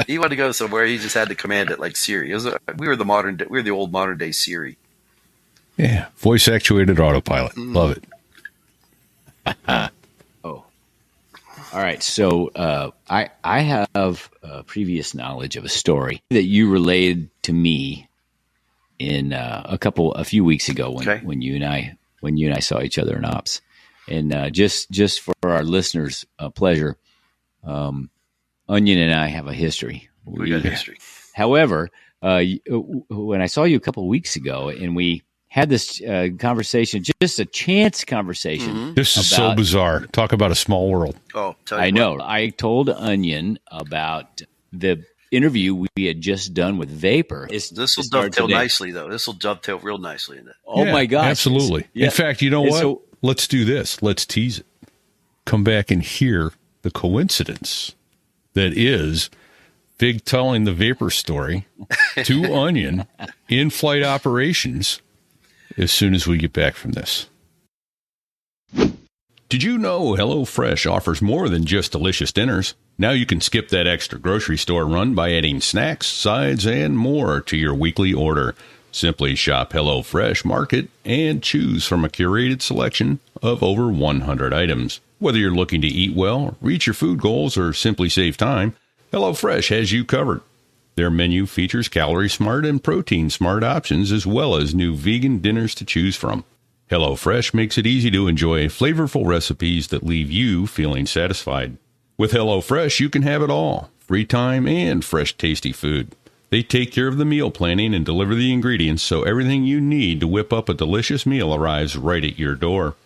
E: He wanted to go somewhere. He just had to command it like Siri. We were the old modern day Siri.
C: Yeah. Voice actuated autopilot. Love it.
B: Oh. All right. So I have previous knowledge of a story that you relayed to me in a few weeks ago when you and I saw each other in ops. And just for our listeners' pleasure, Onion and I have a history.
E: We got history.
B: However, when I saw you a couple of weeks ago and we had this conversation, just a chance conversation.
E: Mm-hmm.
C: This is so bizarre. Talk about a small world.
E: Oh,
B: I know. I told Onion about the interview we had just done with Vapor.
E: This will dovetail nicely, though. This will dovetail real nicely in it.
B: Oh, my gosh.
C: Absolutely.
B: Yeah.
C: In fact, you know what? Let's do this. Let's tease it. Come back and hear the coincidence that is Big telling the Vapor story to Onion in flight operations as soon as we get back from this. Did you know HelloFresh offers more than just delicious dinners? Now you can skip that extra grocery store run by adding snacks, sides, and more to your weekly order. Simply shop HelloFresh Market and choose from a curated selection of over 100 items. Whether you're looking to eat well, reach your food goals, or simply save time, HelloFresh has you covered. Their menu features calorie-smart and protein-smart options, as well as new vegan dinners to choose from. HelloFresh makes it easy to enjoy flavorful recipes that leave you feeling satisfied. With HelloFresh, you can have it all: free time and fresh, tasty food. They take care of the meal planning and deliver the ingredients, so everything you need to whip up a delicious meal arrives right at your door.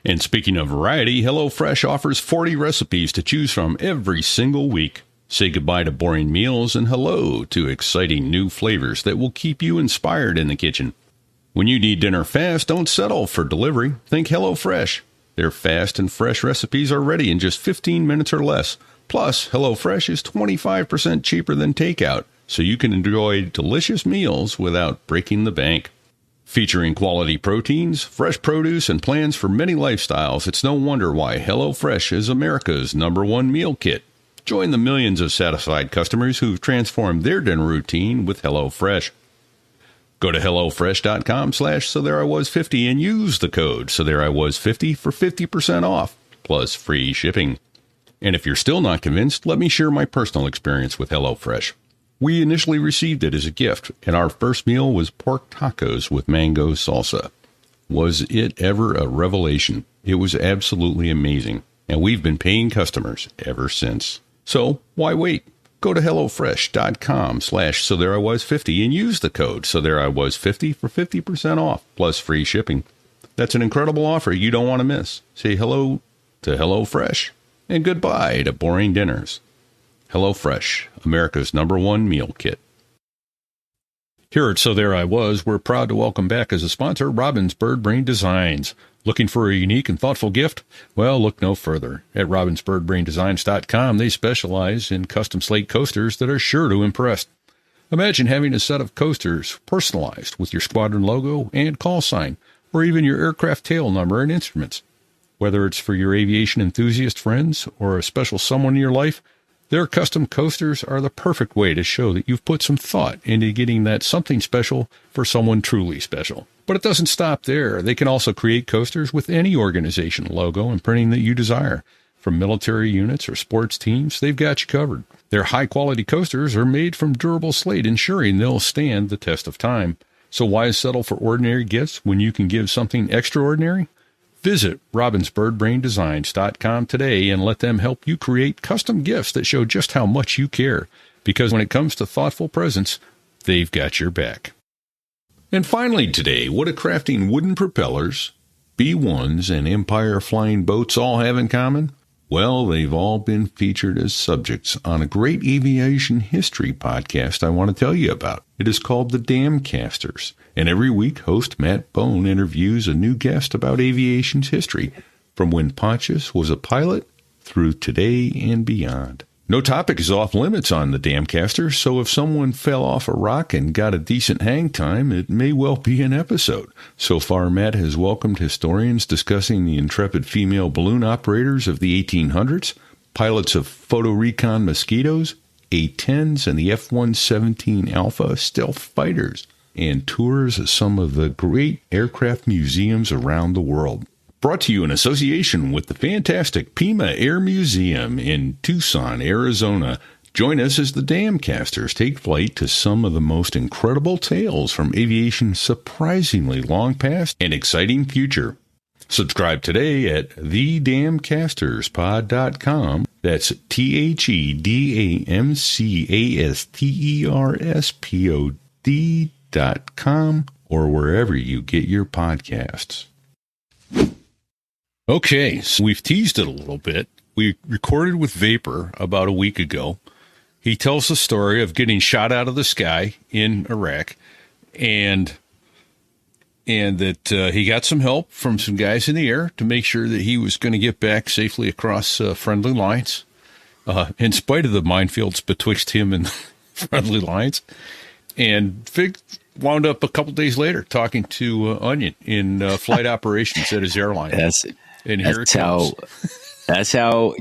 C: And speaking of variety, HelloFresh offers 40 recipes to choose from every single week. Say goodbye to boring meals and hello to exciting new flavors that will keep you inspired in the kitchen. When you need dinner fast, don't settle for delivery. Think HelloFresh. Their fast and fresh recipes are ready in just 15 minutes or less. Plus, HelloFresh is 25% cheaper than takeout, so you can enjoy delicious meals without breaking the bank. Featuring quality proteins, fresh produce, and plans for many lifestyles, it's no wonder why HelloFresh is America's #1 meal kit. Join the millions of satisfied customers who've transformed their dinner routine with HelloFresh. Go to HelloFresh.com/SoThereIWas50 and use the code SoThereIWas50 for 50% off, plus free shipping. And if you're still not convinced, let me share my personal experience with HelloFresh. We initially received it as a gift, and our first meal was pork tacos with mango salsa. Was it ever a revelation? It was absolutely amazing, and we've been paying customers ever since. So, why wait? Go to HelloFresh.com/SoThereIWas50 and use the code SoThereIWas50 for 50% off, plus free shipping. That's an incredible offer you don't want to miss. Say hello to HelloFresh and goodbye to boring dinners. HelloFresh, America's #1 meal kit. Here at So There I Was, we're proud to welcome back as a sponsor Robin's Bird Brain Designs. Looking for a unique and thoughtful gift? Well, look no further. At robinsbirdbraindesigns.com, they specialize in custom slate coasters that are sure to impress. Imagine having a set of coasters personalized with your squadron logo and call sign, or even your aircraft tail number and instruments. Whether it's for your aviation enthusiast friends or a special someone in your life, their custom coasters are the perfect way to show that you've put some thought into getting that something special for someone truly special. But it doesn't stop there. They can also create coasters with any organization logo and printing that you desire. From military units or sports teams, they've got you covered. Their high-quality coasters are made from durable slate, ensuring they'll stand the test of time. So why settle for ordinary gifts when you can give something extraordinary? Visit robinsbirdbraindesigns.com today and let them help you create custom gifts that show just how much you care. Because when it comes to thoughtful presents, they've got your back. And finally today, what do crafting wooden propellers, B-1s, and Empire flying boats all have in common? Well, they've all been featured as subjects on a great aviation history podcast I want to tell you about. It is called The Damcasters, and every week host Matt Bone interviews a new guest about aviation's history, from when Pontius was a pilot through today and beyond. No topic is off limits on The Damcasters, so if someone fell off a rock and got a decent hang time, it may well be an episode. So far, Matt has welcomed historians discussing the intrepid female balloon operators of the 1800s, pilots of photo recon Mosquitoes, A-10s, and the F-117 Alpha stealth fighters, and tours of some of the great aircraft museums around the world. Brought to you in association with the fantastic Pima Air Museum in Tucson, Arizona. Join us as the Damcasters take flight to some of the most incredible tales from aviation's surprisingly long past and exciting future. Subscribe today at thedamcasterspod.com. That's TheDamcasterspod.com or wherever you get your podcasts. Okay, so we've teased it a little bit. We recorded with Vapor about a week ago. He tells the story of getting shot out of the sky in Iraq, and that he got some help from some guys in the air to make sure that he was going to get back safely across friendly lines, in spite of the minefields betwixt him and friendly lines. And Fig wound up a couple days later talking to Onion in flight operations at his airline. That's how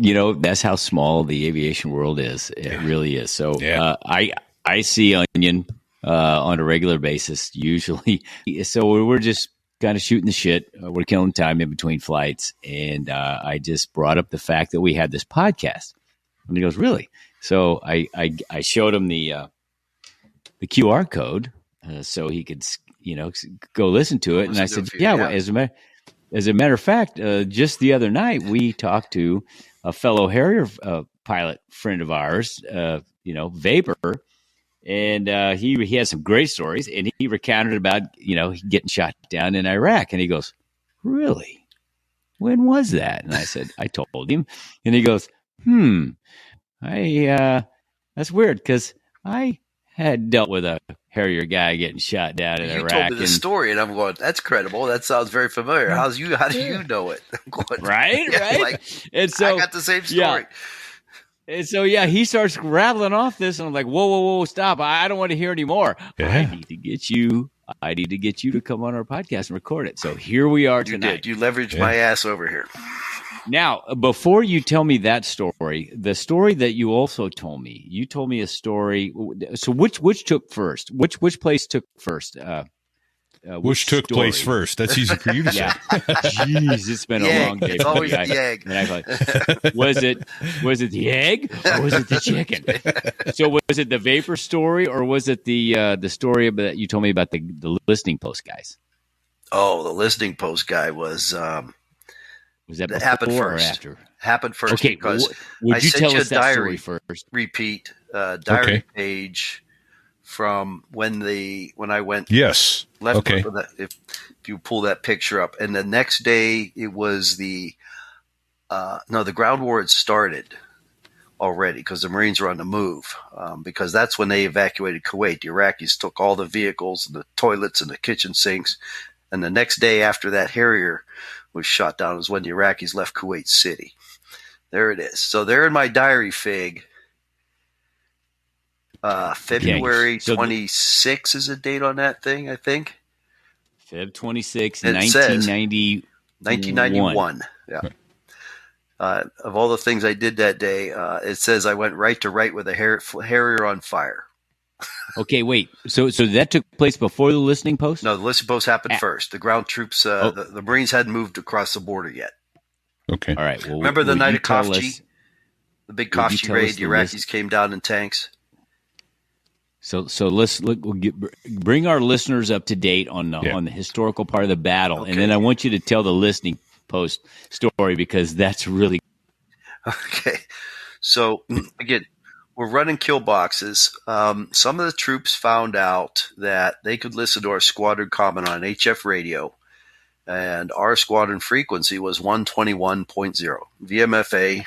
C: small the aviation world is. It really is. So I see Onion on a regular basis, usually. So we're just kind of shooting the shit. We're killing time in between flights. And I just brought up the fact that we had this podcast. And he goes, really? So I showed him the QR code so he could, go listen to it. And I said, well, as a matter of fact, just the other night, we talked to a fellow Harrier pilot friend of ours, Vapor, and he had some great stories, and he recounted about, getting shot down in Iraq. And he goes, really?
B: when was that? And I said, I told him. And he goes, that's weird because I had dealt with a Harrier guy getting shot down in
E: You
B: Iraq.
E: told me the story, and I'm going, that's credible. That sounds very familiar. How do you know it? I'm going,
B: Right? Like, and so
E: I got the same story.
B: Yeah. And so, he starts rattling off this, and I'm like, whoa, stop. I don't want to hear anymore.
C: Yeah.
B: I need to get you to come on our podcast and record it. So here we are tonight.
E: You leveraged my ass over here.
B: Now, before you tell me that story, the story that you also told me a story. So which took first? Which place took first?
C: Which took place first? That's easy for you to say.
B: Jeez, it's been a long day.
E: It's always the egg.
B: Was it the egg or was it the chicken? So was it the vapor story or was it the story that you told me about the listening post guys?
E: Oh, the listening post guy was
B: that before
E: happened first.
B: Or after?
E: Happened first.
B: Okay,
E: because
B: would you tell
E: you
B: us that story first?
E: Repeat diary page from when I went.
C: Yes.
E: Left.
C: Okay.
E: If you pull that picture up, and the next day it was the ground war had started already because the Marines were on the move, because that's when they evacuated Kuwait. The Iraqis took all the vehicles and the toilets and the kitchen sinks, and the next day after that Harrier was shot down was when the Iraqis left Kuwait City. There it is. So they're in my diary fig. February 26 is the date on that thing, I think.
B: Feb 26,
E: It
B: 1990.
E: 1991. Yeah. Of all the things I did that day, it says I went right to right with a Harrier on fire.
B: Okay, wait. So that took place before the listening post?
E: No, the listening post happened first. The ground troops, the Marines hadn't moved across the border yet.
C: Okay.
B: All right. Well,
E: remember the night of
B: tell
E: Kafji? The big Kafji raid, the Iraqis came down in tanks.
B: So let's bring our listeners up to date on the historical part of the battle, and then I want you to tell the listening post story because that's really
E: okay. So again, we're running kill boxes. Some of the troops found out that they could listen to our squadron comment on HF radio, and our squadron frequency was 121.0 VMFA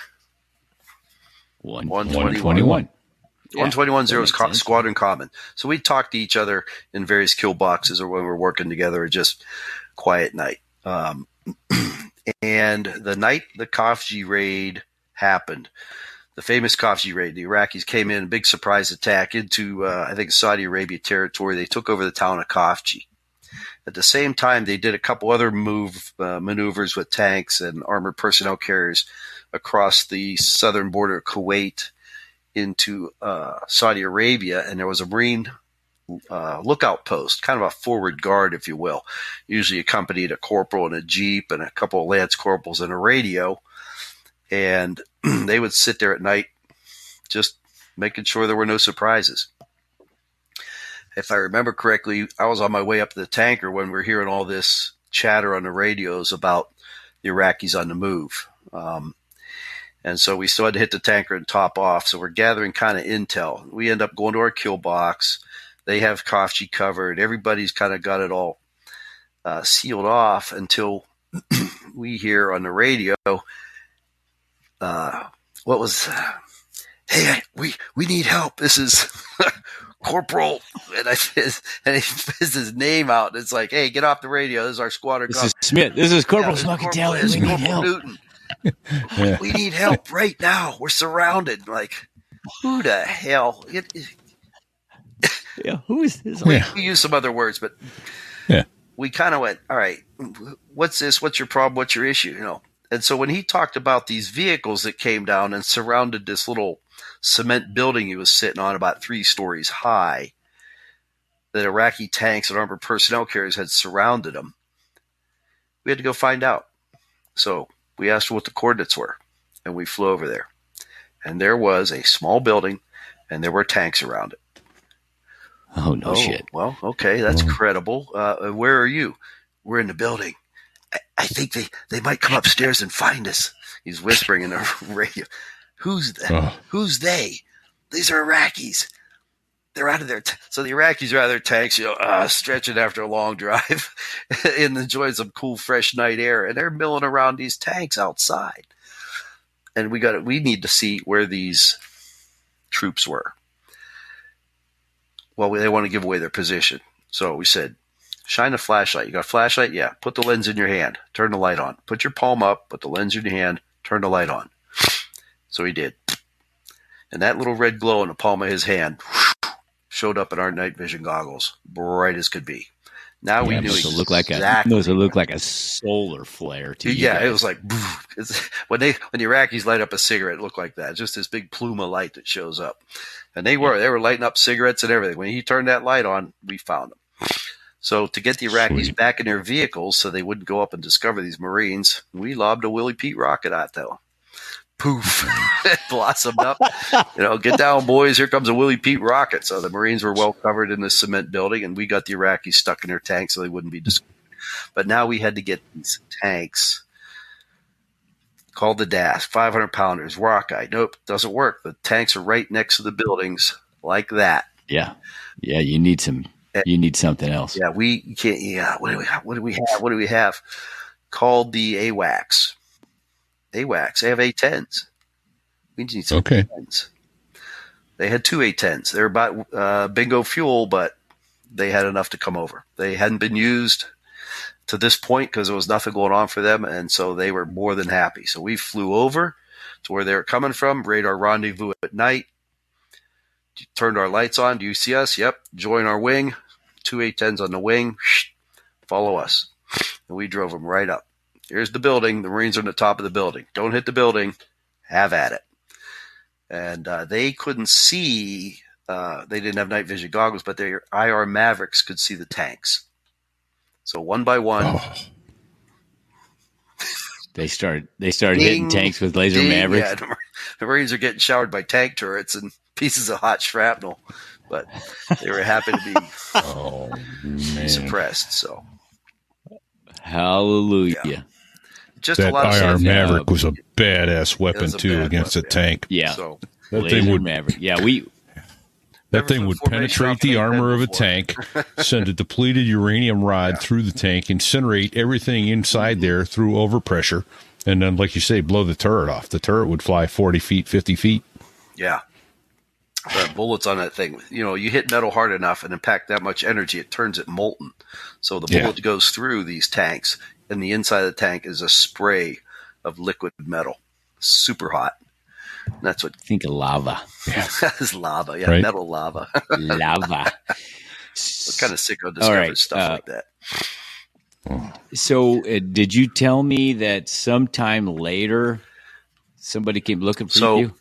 E: 121. 121.0 is squadron common. So we talk to each other in various kill boxes or when we're working together or just quiet night. And the night the Kafji raid happened, the famous Kafji raid, the Iraqis came in, a big surprise attack into, I think, Saudi Arabia territory. They took over the town of Kafji. At the same time, they did a couple other maneuvers with tanks and armored personnel carriers across the southern border of Kuwait into Saudi Arabia, and there was a Marine lookout post, kind of a forward guard, if you will, usually accompanied a corporal in a jeep and a couple of lance corporals and a radio, and they would sit there at night just making sure there were no surprises. If I remember correctly, I was on my way up to the tanker when we were hearing all this chatter on the radios about the Iraqis on the move. And so we still had to hit the tanker and top off. So we're gathering kind of intel. We end up going to our kill box. They have Kafji covered. Everybody's kind of got it all sealed off until we hear on the radio, hey, we need help. This is Corporal. And he fizzed his name out. And it's like, hey, get off the radio. This is our squadron.
B: This is Smith. This is Corporal Smockatelli.
E: This is Corporal Newton. We need help right now. We're surrounded. Like, who the hell?
B: Who is this?
E: We use some other words, but we kind of went, all right, what's this? What's your problem? What's your issue? And so when he talked about these vehicles that came down and surrounded this little cement building he was sitting on about 3 stories high, that Iraqi tanks and armored personnel carriers had surrounded them, we had to go find out. So we asked what the coordinates were, and we flew over there. And there was a small building, and there were tanks around it.
B: Oh, no shit.
E: Well, okay, that's credible. Where are you? We're in the building. I think they might come upstairs and find us. He's whispering in the radio. Who's they? These are Iraqis. they're out of their so the Iraqis are out of their tanks, stretching after a long drive and enjoying some cool, fresh night air, and they're milling around these tanks outside. And we need to see where these troops were. Well, they want to give away their position, so we said, shine a flashlight. You got a flashlight? Yeah. Put the lens in your hand. Turn the light on. Put your palm up. Put the lens in your hand. Turn the light on. So he did. And that little red glow in the palm of his hand showed up in our night vision goggles, bright as could be. Now we knew exactly.
B: It looked like a solar flare to you.
E: Yeah,
B: guys.
E: it was like when the Iraqis light up a cigarette, it looked like that. Just this big plume of light that shows up. And they were lighting up cigarettes and everything. When he turned that light on, we found them. So to get the Iraqis back in their vehicles so they wouldn't go up and discover these Marines, we lobbed a Willie Pete rocket at them. Poof, it blossomed up. Get down, boys. Here comes a Willie Pete rocket. So the Marines were well covered in the cement building, and we got the Iraqis stuck in their tanks so they wouldn't be discovered. But now we had to get these tanks called the DAS, 500 pounders, Rockeye. Nope, doesn't work. The tanks are right next to the buildings like that.
B: Yeah. You need something else.
E: Yeah, we can't. Yeah, what do we have? Called the AWACS. AWACS. They have A10s. We need some A10s. They had two A10s. They were about bingo fuel, but they had enough to come over. They hadn't been used to this point because there was nothing going on for them, and so they were more than happy. So we flew over to where they were coming from, radar rendezvous at night, turned our lights on. Do you see us? Yep. Join our wing. Two A10s on the wing. Follow us. And we drove them right up. Here's the building. The Marines are on the top of the building. Don't hit the building. Have at it. And they couldn't see. They didn't have night vision goggles, but their IR Mavericks could see the tanks. So one by one,
B: they started hitting tanks with laser Mavericks.
E: Yeah, the Marines are getting showered by tank turrets and pieces of hot shrapnel, but they were happy to be suppressed. So
B: hallelujah.
E: Yeah. Just
C: that
E: a lot of
C: IR
E: stuff.
C: Maverick was a badass weapon too against a tank.
B: Yeah,
E: So
C: that thing would
B: Maverick. Yeah,
C: that thing would penetrate the armor of a tank, send a depleted uranium rod through the tank, incinerate everything inside there through overpressure, and then, like you say, blow the turret off. The turret would fly 40 feet, 50 feet.
E: Yeah. The bullets on that thing, you hit metal hard enough and impact that much energy, it turns it molten. So the bullet goes through these tanks, and the inside of the tank is a spray of liquid metal. Super hot. And that's what.
B: Think of lava.
E: Yeah. It's lava. Yeah,
C: right.
E: Metal lava.
B: Lava.
E: What kind of sicko discovered stuff like that?
B: So did you tell me that sometime later somebody came looking for you?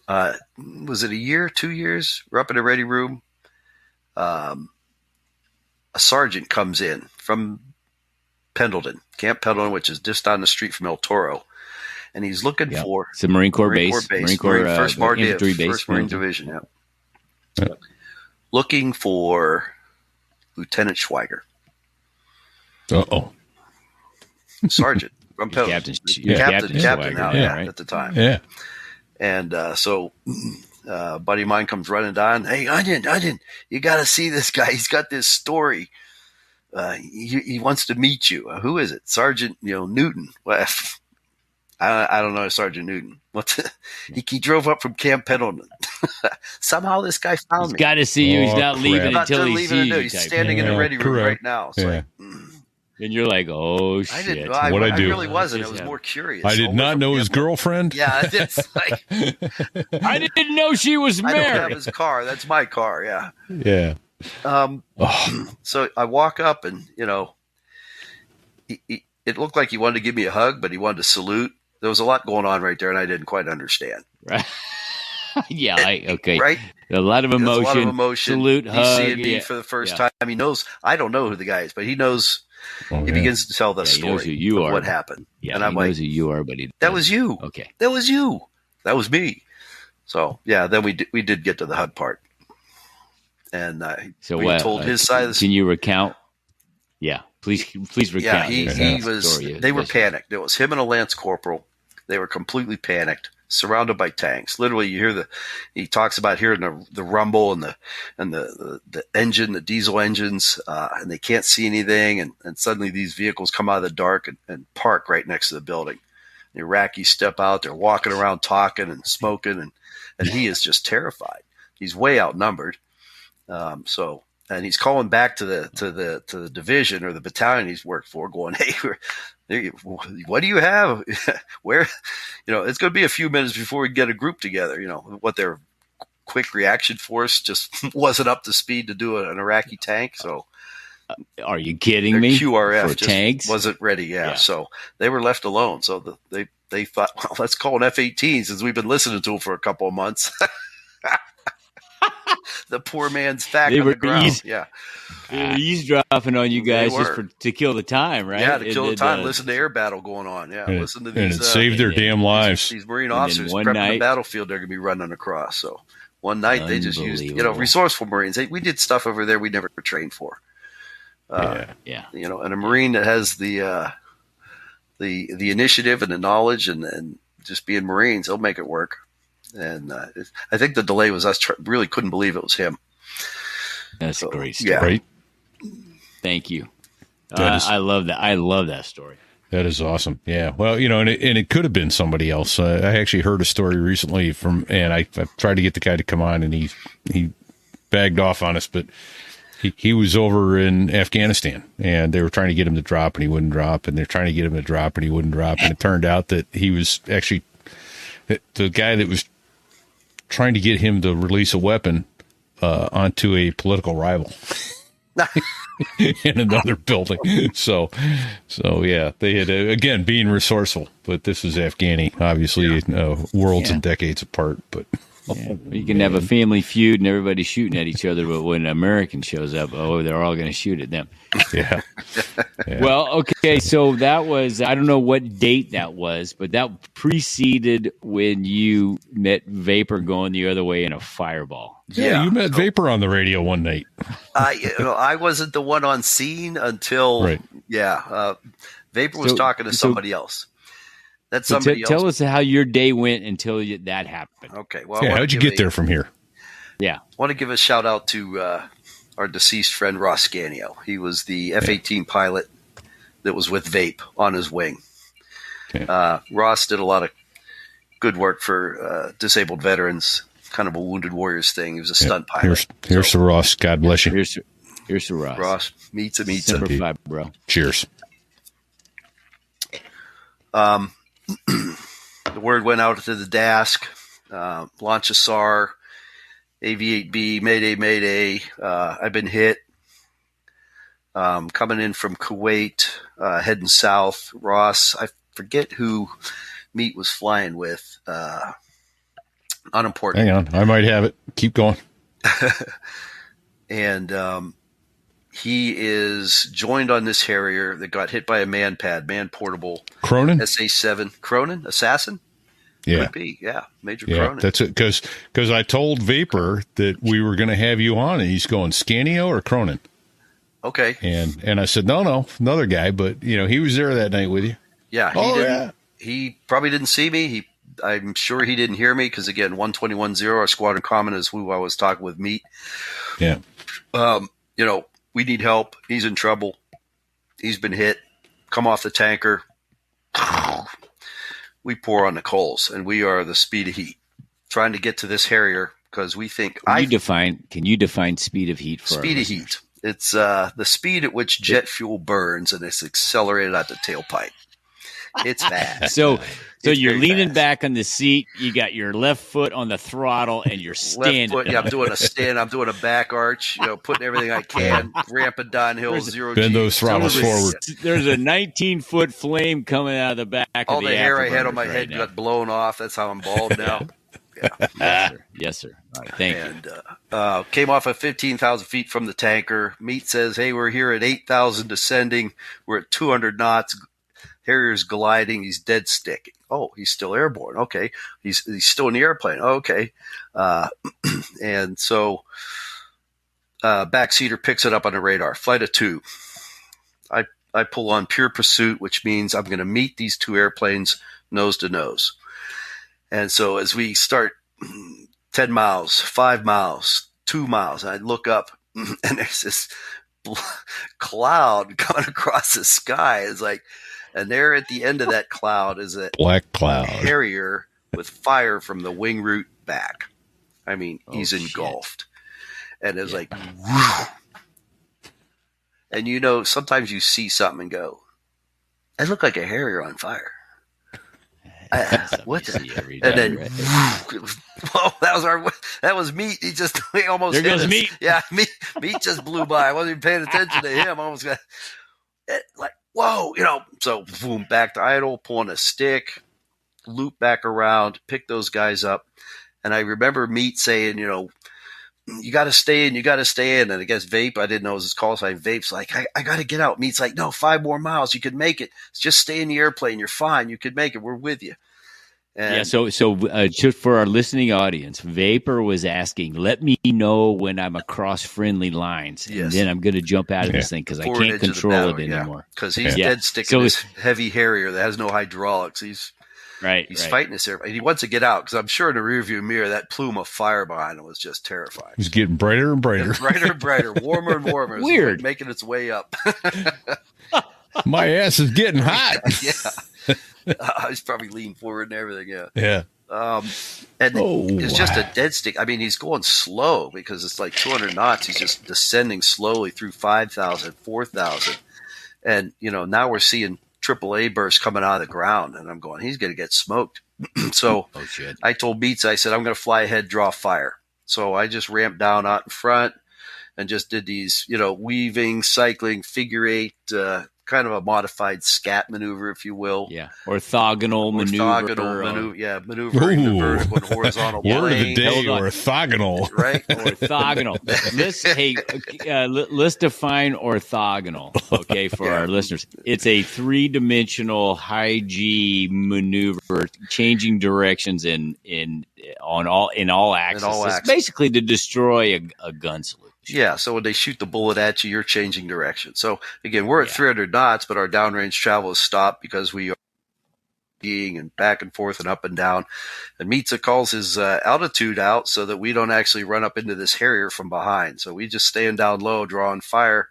E: Was it a year, 2 years? We're up in the ready room. A sergeant comes in from Pendleton, Camp Pendleton, which is just down the street from El Toro. And he's looking for...
B: It's a Marine Corps base. Marine Corps
E: First
B: Infantry base.
E: First Marine Division, yeah. Looking for Lieutenant Schweiger.
C: Uh-oh.
E: Sergeant from Pendleton. Captain now,
B: right?
E: at the time.
C: Yeah.
E: And so a buddy of mine comes running down. Hey, Onion, you got to see this guy. He's got this story. He wants to meet you. Who is it? Sergeant, Newton. Well, I don't know Sergeant Newton. He drove up from Camp Pendleton. Somehow this guy found me.
B: He's got to see you. He's not leaving until he sees you.
E: He's standing in the ready room right now. It's like,
B: and you're like, oh, shit.
E: I didn't. I really wasn't. I was more curious.
C: I did not know his girlfriend.
E: Yeah, it's like,
B: I didn't know she was married.
E: I don't have his car. That's my car. Yeah.
C: Yeah.
E: So I walk up and, it looked like he wanted to give me a hug, but he wanted to salute. There was a lot going on right there, and I didn't quite understand.
B: Right. Yeah. Okay.
E: Right.
B: A lot of emotion.
E: There's a lot of emotion.
B: Salute,
E: He's
B: hug.
E: seeing me for the first time. He knows. I don't know who the guy is, but he knows. He begins to tell the story
B: knows who you
E: of
B: are.
E: what happened.
B: Yeah.
E: And I'm
B: knows who you are, but
E: that was you.
B: Okay.
E: That was you. That was me. So yeah, then we did get to the HUD part, and we told his side of the story.
B: Can you recount? Yeah, please recount.
E: Yeah, he was. They were panicked. It was him and a lance corporal. They were completely panicked. surrounded by tanks. Literally, he talks about hearing the rumble and the engine, the diesel engines, and they can't see anything. And suddenly these vehicles come out of the dark and park right next to the building. The Iraqis step out. They're walking around talking and smoking, and he is just terrified. He's way outnumbered. And he's calling back to the division or the battalion he's worked for, going, "Hey, what do you have? Where, it's going to be a few minutes before we get a group together." What their quick reaction force just wasn't up to speed to do an Iraqi tank. So,
B: are you kidding me?
E: QRF
B: for
E: just
B: tanks
E: wasn't ready. Yeah. So they were left alone. So they thought, well, let's call an F-18 since we've been listening to them for a couple of months. The poor man's back on the ground.
B: They were easedropping on you guys to kill the time, right?
E: Yeah, to kill the time. Listen to air battle going on. Yeah, listen to these.
C: And it saved their damn lives.
E: These Marine officers prepping the battlefield they're going to be running across. So one night they just used, resourceful Marines. We did stuff over there we never trained for. And a Marine that has the initiative and the knowledge and just being Marines, they'll make it work. And I think the delay was us really couldn't believe it was him.
B: That's a great story.
E: Yeah.
C: Right?
B: Thank you. I love that. I love that story.
C: That is awesome. Yeah. Well, and it could have been somebody else. I actually heard a story recently and I tried to get the guy to come on, and he bagged off on us, but he was over in Afghanistan, and they were trying to get him to drop, and he wouldn't drop, and they're trying to get him to drop, and he wouldn't drop. And it turned out that he was actually the guy that was trying to get him to release a weapon onto a political rival in another building. So yeah, they had again being resourceful, but this was Afghani, obviously, worlds and decades apart. But
B: you can have a family feud and everybody's shooting at each other, but when an American shows up, they're all going to shoot at them.
C: Yeah.
B: Well, okay, so that was, I don't know what date that was, but that preceded when you met Vapor going the other way in a fireball.
C: Yeah, you met Vapor on the radio one night.
E: I wasn't the one on scene until, Vapor was talking to somebody else. That's somebody else.
B: Tell us how your day went until that happened.
E: Okay, well,
C: how'd you get there from here?
B: Yeah,
E: I want to give a shout out to our deceased friend Ross Scanio. He was the F-18 pilot that was with Vape on his wing. Okay. Ross did a lot of good work for disabled veterans, kind of a Wounded Warriors thing. He was a stunt pilot.
C: Here's to Ross. God bless you.
B: Here's to Ross.
E: Ross, meets.
B: Semper Fi, bro.
C: Cheers.
E: The word went out to the DASC, launch a SAR, AV-8B, Mayday, I've been hit. Coming in from Kuwait, heading south. Ross, I forget who Meat was flying with. Unimportant.
C: Hang on, I might have it. Keep going.
E: And he is joined on this Harrier that got hit by a man portable.
C: Cronin?
E: SA-7. Cronin? Assassin?
C: Yeah.
E: Could be. Yeah. Major
C: yeah,
E: Cronin.
C: That's it. Because I told Vapor that we were going to have you on, and he's going, Scanio or Cronin?
E: Okay.
C: And I said, no, another guy. But, he was there that night with you.
E: Yeah. He probably didn't see me. I'm sure he didn't hear me because, again, 121-0, our squadron common is who I was talking with Meat.
C: Yeah.
E: We need help. He's in trouble. He's been hit. Come off the tanker. We pour on the coals, and we are the speed of heat, trying to get to this Harrier because we think. Can
B: you define speed of heat for
E: speed of heat? It's the speed at which jet fuel burns, and it's accelerated out the tailpipe. It's fast.
B: So you're leaning back on the seat. You got your left foot on the throttle, and you're standing.
E: Left foot, I'm doing a stand. I'm doing a back arch. Putting everything I can, ramping downhill, zero.
C: Bend those throttles forward.
B: There's a 19-foot flame coming out of the back.
E: All
B: of the
E: hair I had on my head
B: now
E: got blown off. That's how I'm bald now.
B: Yeah. Yes, sir. All right, thank you.
E: And came off at 15,000 feet from the tanker. Meat says, "Hey, we're here at 8,000 descending. We're at 200 knots. Harrier's gliding. He's dead sticking. Oh, he's still airborne. Okay. He's still in the airplane. Okay. And so backseater picks it up on the radar. Flight of 2. I pull on pure pursuit, which means I'm going to meet these two airplanes nose to nose. And so as we start 10 miles, 5 miles, 2 miles, I look up and there's this cloud coming across the sky. It's like, and there at the end of that cloud is a
C: black cloud
E: Harrier with fire from the wing root back. I mean, he's
B: shit.
E: engulfed. And it's like, whew. And you know, sometimes you see something and go, "I look like a Harrier on fire." What? And then, whoa, that was Meat. He almost
B: there goes
E: us.
B: Meat.
E: Yeah, Meat just blew by. I wasn't even paying attention to him. I almost got like, whoa, you know. So boom, back to idle, pulling a stick, loop back around, pick those guys up, and I remember Meat saying, you know, "You got to stay in, you got to stay in." And I guess Vape, I didn't know it was his call sign. Vape's like, I got to get out. Meat's like, "No, 5 more miles. You could make it. Just stay in the airplane. You're fine. You could make it. We're with you." And
B: yeah. So just for our listening audience, Vapor was asking, "Let me know when I'm across friendly lines, and
E: Yes.
B: then I'm going to jump out of this thing because I
E: forward edge
B: can't
E: of the
B: control
E: battle,
B: it anymore."
E: Because he's
B: Yeah.
E: dead sticking
B: So
E: this heavy Harrier that has no hydraulics. He's
B: Right.
E: fighting this airplane. He wants to get out because I'm sure in the rearview mirror that plume of fire behind him was just terrifying.
C: He's getting brighter and brighter.
E: Brighter and brighter, warmer and warmer. It's
B: Weird.
E: making its way up.
C: My ass is getting hot.
E: Yeah. He's probably leaning forward and everything. Yeah.
C: Yeah.
E: And it's just a dead stick. I mean, he's going slow because it's like 200 knots. He's just descending slowly through 5,000, 4,000. And, you know, now we're seeing AAA bursts coming out of the ground. And I'm going, he's going to get smoked. So
B: shit.
E: I told Beats, I said, "I'm going to fly ahead, draw fire." So I just ramped down out in front and just did these, you know, weaving, cycling, figure eight, kind of a modified scat maneuver, if you will.
B: Yeah. Orthogonal maneuver.
E: Yeah, maneuvering the
C: Ooh.
E: vertical and horizontal
C: Word of the
E: plane.
C: day,
B: Hold on.
C: orthogonal.
E: Right?
B: Orthogonal. Let's define orthogonal, okay, for our listeners. It's a 3-dimensional high G maneuver, changing directions in all axes. It's basically to destroy a gun solution.
E: Yeah, so when they shoot the bullet at you, you're changing direction. So again, we're at 300 knots, but our downrange travel is stopped because we are skiing and back and forth and up and down. And Mitza calls his altitude out so that we don't actually run up into this Harrier from behind. So we just staying down low, drawing fire.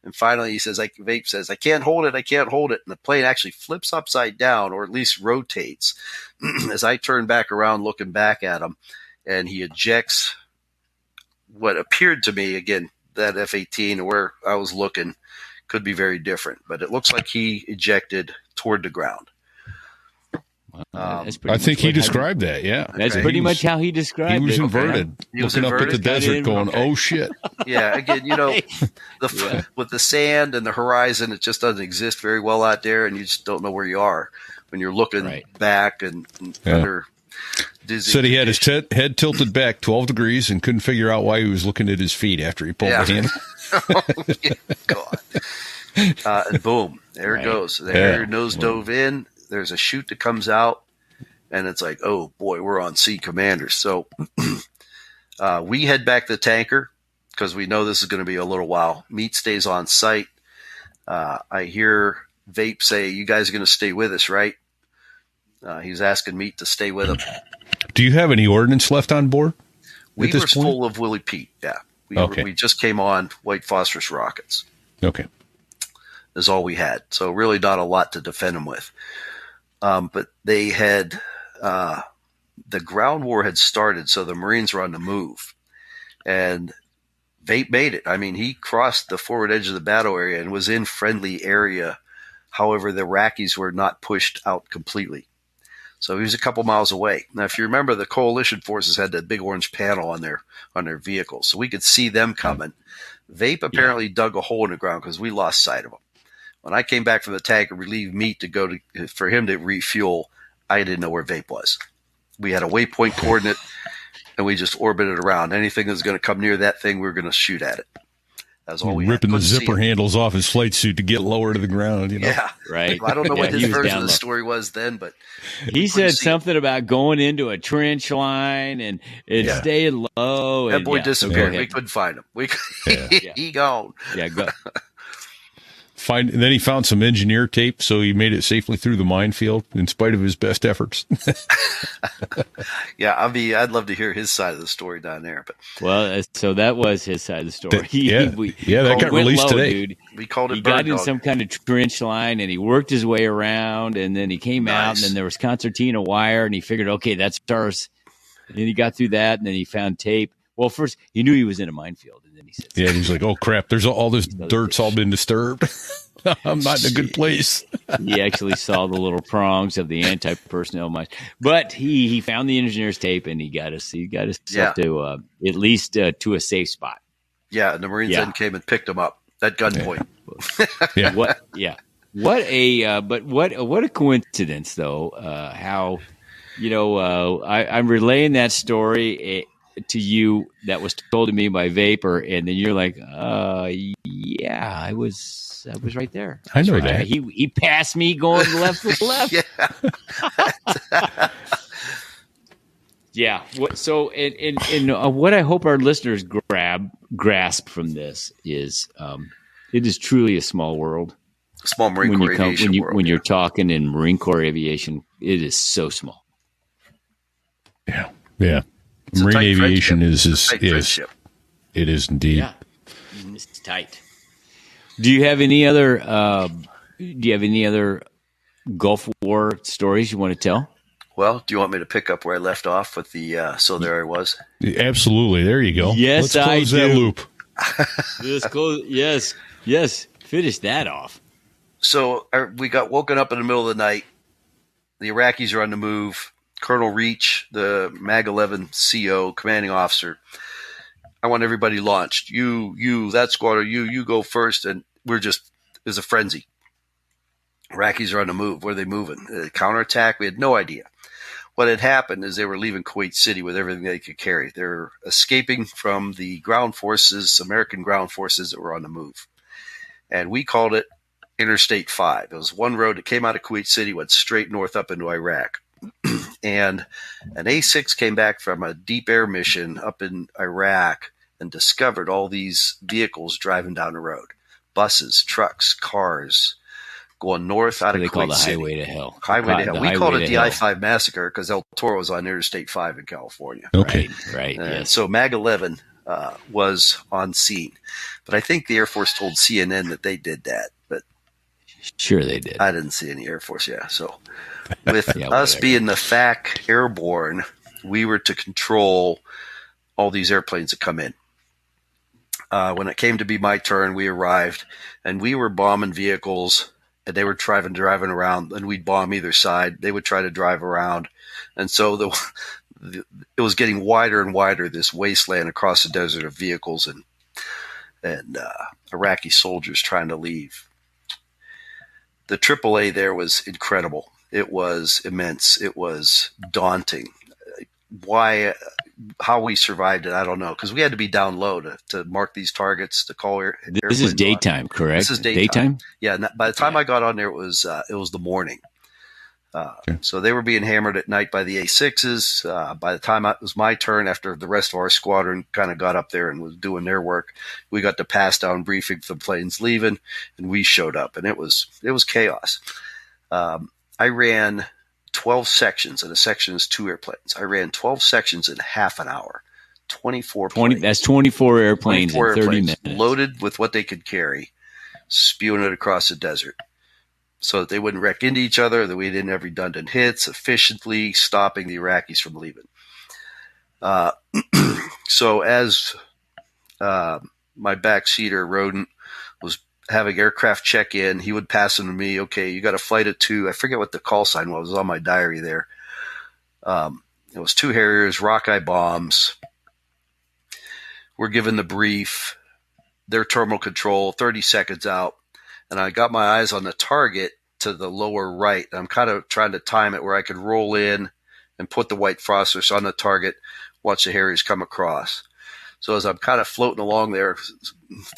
E: And finally, he says, Vape says, I can't hold it. And the plane actually flips upside down, or at least rotates, as I turn back around looking back at him. And he ejects what appeared to me, again, that F-18 where I was looking could be very different. But it looks like he ejected toward the ground.
B: That's pretty
C: I think
B: much
C: he
B: what
C: described that, yeah.
B: That's
E: Okay.
B: pretty much how he described it.
C: He was
B: Okay.
C: inverted,
E: He was
C: looking up at the
E: inverted?
C: desert going,
E: Okay.
C: oh, shit.
E: Yeah, again, you know, with the sand and the horizon, it just doesn't exist very well out there, and you just don't know where you are when you're looking back and under dizzy.
C: Said he had his head tilted back 12 degrees and couldn't figure out why he was looking at his feet after he pulled the handle.
E: Oh, God. And boom, there it goes. The Harrier nose dove in. There's a chute that comes out, and it's like, oh, boy, we're on Sea Commander. So we head back to the tanker because we know this is going to be a little while. Meat stays on site. I hear Vape say, you guys are going to stay with us, right? He's asking Meat to stay with him.
C: Do you have any ordnance left on board?
E: We were full of Willie Pete, yeah. We just came on white phosphorus rockets.
C: Okay.
E: Is all we had. So really not a lot to defend them with. But they had the ground war had started, so the Marines were on the move. And Vape made it. I mean, he crossed the forward edge of the battle area and was in friendly area. However, the Iraqis were not pushed out completely. So he was a couple miles away. Now, if you remember, the coalition forces had that big orange panel on their vehicles, so we could see them coming. Vape apparently dug a hole in the ground because we lost sight of him. When I came back from the tank and relieved Meat to go for him to refuel, I didn't know where Vape was. We had a waypoint coordinate, and we just orbited around. Anything that was going to come near that thing, we were going to shoot at it. That's all we had.
C: Ripping the zipper handles off his flight suit to get lower to the ground. You know?
E: Yeah,
B: right.
E: I don't know what his version of the
B: low.
E: story was then, but
B: he said something about going into a trench line and staying low.
E: That
B: and,
E: boy disappeared.
B: So
E: we couldn't find him. He gone.
B: Yeah, go.
C: Then he found some engineer tape, so he made it safely through the minefield in spite of his best efforts.
E: Yeah, I'd love to hear his side of the story down there. But
B: Well, so that was his side of the story.
C: That got
B: went
C: released
B: low,
C: today.
B: Dude.
E: we called it
B: He
E: bird
B: got in
E: dog.
B: some kind of trench line, and he worked his way around, and then he came out, and
E: Nice.
B: then there was concertina wire, and he figured, okay, that's ours. And then he got through that, and then he found tape. Well, first he knew he was in a minefield, and then he said,
C: Yeah, he's like, oh crap, there's all this dirt's all been disturbed. I'm not in a good place.
B: he actually saw the little prongs of the anti-personnel mines. But he found the engineer's tape, and he got himself to at least to a safe spot.
E: Yeah, and the Marines then came and picked him up at gunpoint.
C: Yeah.
B: What a coincidence, though. How I'm relaying that story to you that was told to me by Vapor, and then you're like, yeah, I was right there.
C: I know
B: right.
C: that.
B: He passed me going left with left. Yeah. What I hope our listeners grasp from this is, it is truly a small world.
E: Small Marine Corps aviation world.
B: When you're talking in Marine Corps aviation, it is so small.
C: Yeah.
E: It's a
C: Marine
E: tight
C: aviation
E: friendship.
C: is
E: Tight friendship.
C: it is indeed.
B: Yeah, it's tight. Do you have any other Gulf War stories you want to tell?
E: Well, do you want me to pick up where I left off with the so there I was?
C: Absolutely. There you go.
B: Yes,
C: Let's close that loop.
B: Let's close. Yes. Finish that off.
E: So we got woken up in the middle of the night. The Iraqis are on the move. Colonel Reach, the MAG 11 CO, commanding officer. I want everybody launched. You, that squadron, you go first. And there's a frenzy. Iraqis are on the move. Where are they moving? Counterattack? We had no idea. What had happened is they were leaving Kuwait City with everything they could carry. They're escaping from the ground forces, American ground forces that were on the move. And we called it Interstate 5. It was one road that came out of Kuwait City, went straight north up into Iraq. And an A6 came back from a deep air mission up in Iraq and discovered all these vehicles driving down the road. Buses, trucks, cars, going north out of Kuwait City.
B: Highway to hell.
E: Highway to hell. We called it the I-5 massacre because El Toro was on Interstate 5 in California.
C: Okay.
B: Right. Yes.
E: So MAG 11 was on scene. But I think the Air Force told CNN that they did that. But
B: sure they did.
E: I didn't see any Air Force, So with us being the FAC airborne, we were to control all these airplanes that come in. When it came to be my turn, we arrived, and we were bombing vehicles, and they were driving around, and we'd bomb either side. They would try to drive around. And so it was getting wider and wider, this wasteland across the desert of vehicles and Iraqi soldiers trying to leave. The AAA there was incredible. It was immense. It was daunting. How we survived it, I don't know, because we had to be down low to mark these targets, to call airplanes.
B: This is daytime, correct?
E: This is daytime. Yeah. By the time I got on there, it was the morning. So they were being hammered at night by the A6s. By the time it was my turn, after the rest of our squadron kind of got up there and was doing their work, we got the pass down briefing for the planes leaving, and we showed up, and it was chaos. I ran 12 sections, and a section is 2 airplanes. I ran 12 sections in half an hour, 24 planes.
B: That's 24 airplanes
E: 24
B: in 30
E: airplanes,
B: minutes.
E: loaded with what they could carry, spewing it across the desert so that they wouldn't wreck into each other, that we didn't have redundant hits, efficiently stopping the Iraqis from leaving. So as my backseater, Rodent, was having aircraft check in, he would pass them to me. Okay, you got a flight of 2. I forget what the call sign was. It was on my diary there. It was 2 Harriers, Rockeye bombs. We're given the brief. Their terminal control, 30 seconds out. And I got my eyes on the target to the lower right. I'm kind of trying to time it where I could roll in and put the white phosphorus on the target, watch the Harriers come across. So as I'm kind of floating along there,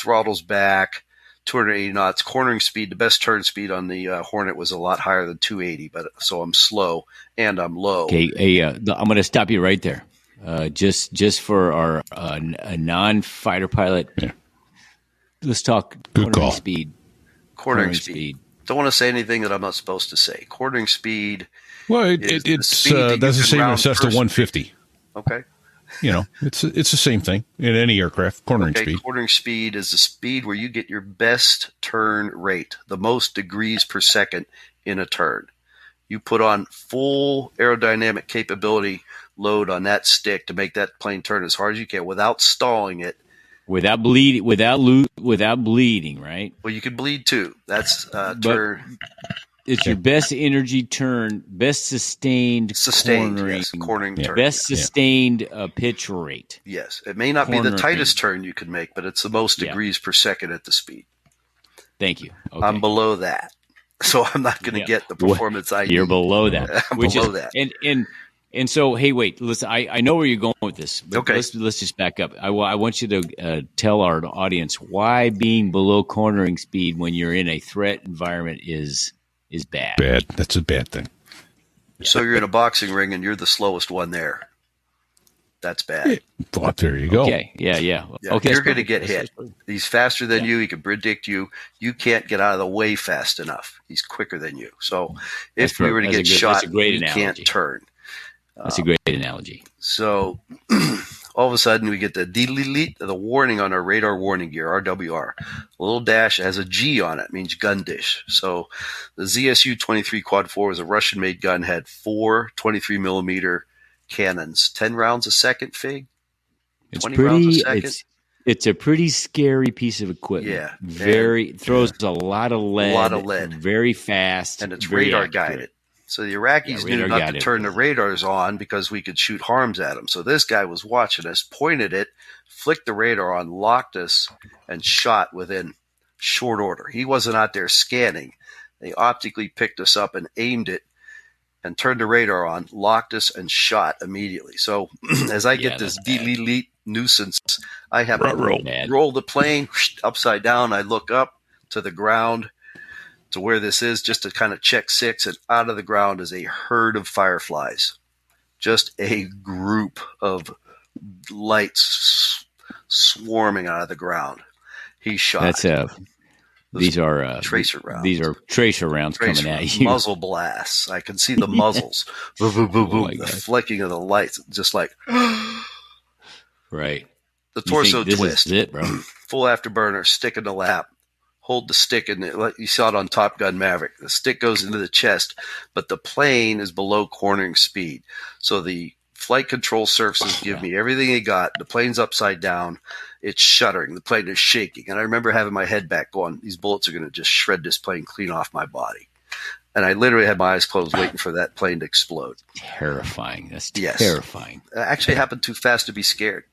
E: throttles back, 280 knots, cornering speed. The best turn speed on the Hornet was a lot higher than 280, but so I'm slow and I'm low.
B: Okay, I'm going to stop you right there. Just for our a non-fighter pilot, let's talk
C: Good call.
B: speed.
E: Quartering speed. Don't want to say anything that I'm not supposed to say. Quartering speed.
C: Well, it's that's the same as Cessna 150.
E: Okay.
C: It's the same thing in any aircraft. Quartering speed.
E: Quartering speed is the speed where you get your best turn rate, the most degrees per second in a turn. You put on full aerodynamic capability load on that stick to make that plane turn as hard as you can without stalling it.
B: Without bleeding, right?
E: Well, you could bleed too. That's turn.
B: It's your best energy turn, best sustained
E: cornering turn.
B: Best sustained pitch rate.
E: Yes. It may not be the tightest turn you can make, but it's the most degrees per second at the speed.
B: Thank you. Okay.
E: I'm below that. So I'm not going to get the performance I need.
B: You're below that.
E: I'm below that.
B: And so, hey, wait, listen, I know where you're going with this, but
E: okay.
B: let's just back up. I want you to tell our audience why being below cornering speed when you're in a threat environment is bad.
C: Bad. That's a bad thing.
E: So you're in a boxing ring and you're the slowest one there. That's bad.
C: Well, there you go.
B: Okay. Yeah. Okay.
E: You're going to get hit. He's faster than you. He can predict you. You can't get out of the way fast enough. He's quicker than you. So if we were to get shot, you can't turn.
B: That's a great analogy.
E: So all of a sudden we get the warning on our radar warning gear, RWR. A little dash has a G on it, means gun dish. So the ZSU-23 Quad 4 was a Russian-made gun, had 4 23 millimeter cannons, 10 rounds a second, Fig? 20 rounds a second?
B: It's a pretty scary piece of equipment. Yeah. Throws a lot of lead. Very fast.
E: And it's radar guided. So the Iraqis knew not to turn the radars on because we could shoot harms at them. So this guy was watching us, pointed it, flicked the radar on, locked us, and shot within short order. He wasn't out there scanning. They optically picked us up and aimed it and turned the radar on, locked us, and shot immediately. So as I get this delete nuisance, I have to roll the plane upside down. I look up to the ground to where this is just to kind of check 6, and out of the ground is a herd of fireflies. Just a group of lights swarming out of the ground. He shot.
B: These are
E: tracer rounds.
B: These are tracer rounds coming at you.
E: Muzzle blasts. I can see the muzzles. Boom, boom, boom, boom. The flicking of the lights, just like
B: right.
E: The torso twist.
B: This is it, bro.
E: Full afterburner, stick in the lap. Hold the stick in it. You saw it on Top Gun Maverick. The stick goes into the chest, but the plane is below cornering speed. So the flight control surfaces give me everything they got. The plane's upside down. It's shuddering. The plane is shaking. And I remember having my head back going, these bullets are going to just shred this plane clean off my body. And I literally had my eyes closed waiting for that plane to explode.
B: Terrifying. That's terrifying.
E: It actually happened too fast to be scared.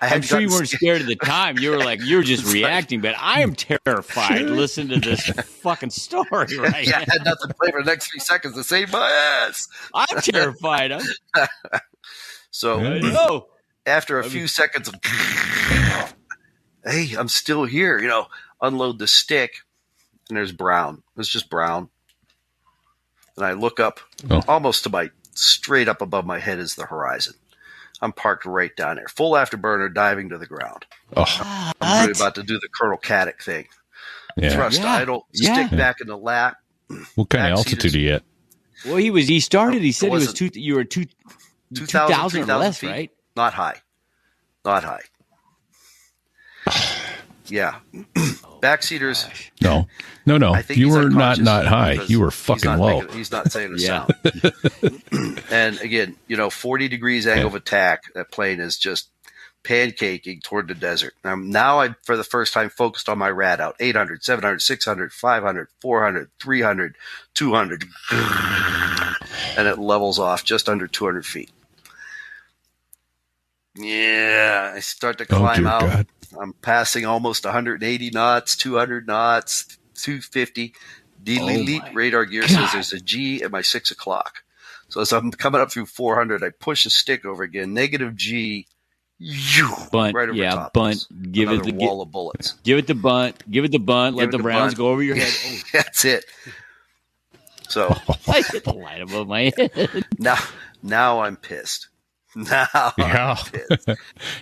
B: I'm sure you weren't scared at the time. You were like, you're just reacting, but I am terrified. Listen to this fucking story, right?
E: Yeah, I had nothing to play for the next 3 seconds to save my ass.
B: I'm terrified.
E: So after a few seconds of, hey, I'm still here, unload the stick, and there's brown. It's just brown. And I look up almost to straight up above my head is the horizon. I'm parked right down there. Full afterburner, diving to the ground. I'm really about to do the Colonel Caddick thing.
C: Yeah.
E: Thrust idle, stick back in the lap.
C: What kind of altitude are you at?
B: Well, he started, he said you were 2,000 or less,
E: feet?
B: Right?
E: Not high. Yeah. Backseaters.
C: No. You were not high. You were fucking low.
E: He's not saying a sound. And again, 40 degrees angle of attack. That plane is just pancaking toward the desert. Now I, for the first time, focused on my rad out. 800, 700, 600, 500, 400, 300, 200. And it levels off just under 200 feet. Yeah, I start to climb out. God. I'm passing almost 180 knots, 200 knots, 250. Delete radar gear says there's a G at my 6 o'clock. So as I'm coming up through 400, I push the stick over again. Negative G.
B: Bunt,
E: right over top.
B: Bunt. Give it the
E: wall of bullets.
B: Give it the bunt. Let the rounds go over your head. Oh.
E: That's it. So
B: I hit the light above my head.
E: Now I'm pissed. Now,
C: Yeah.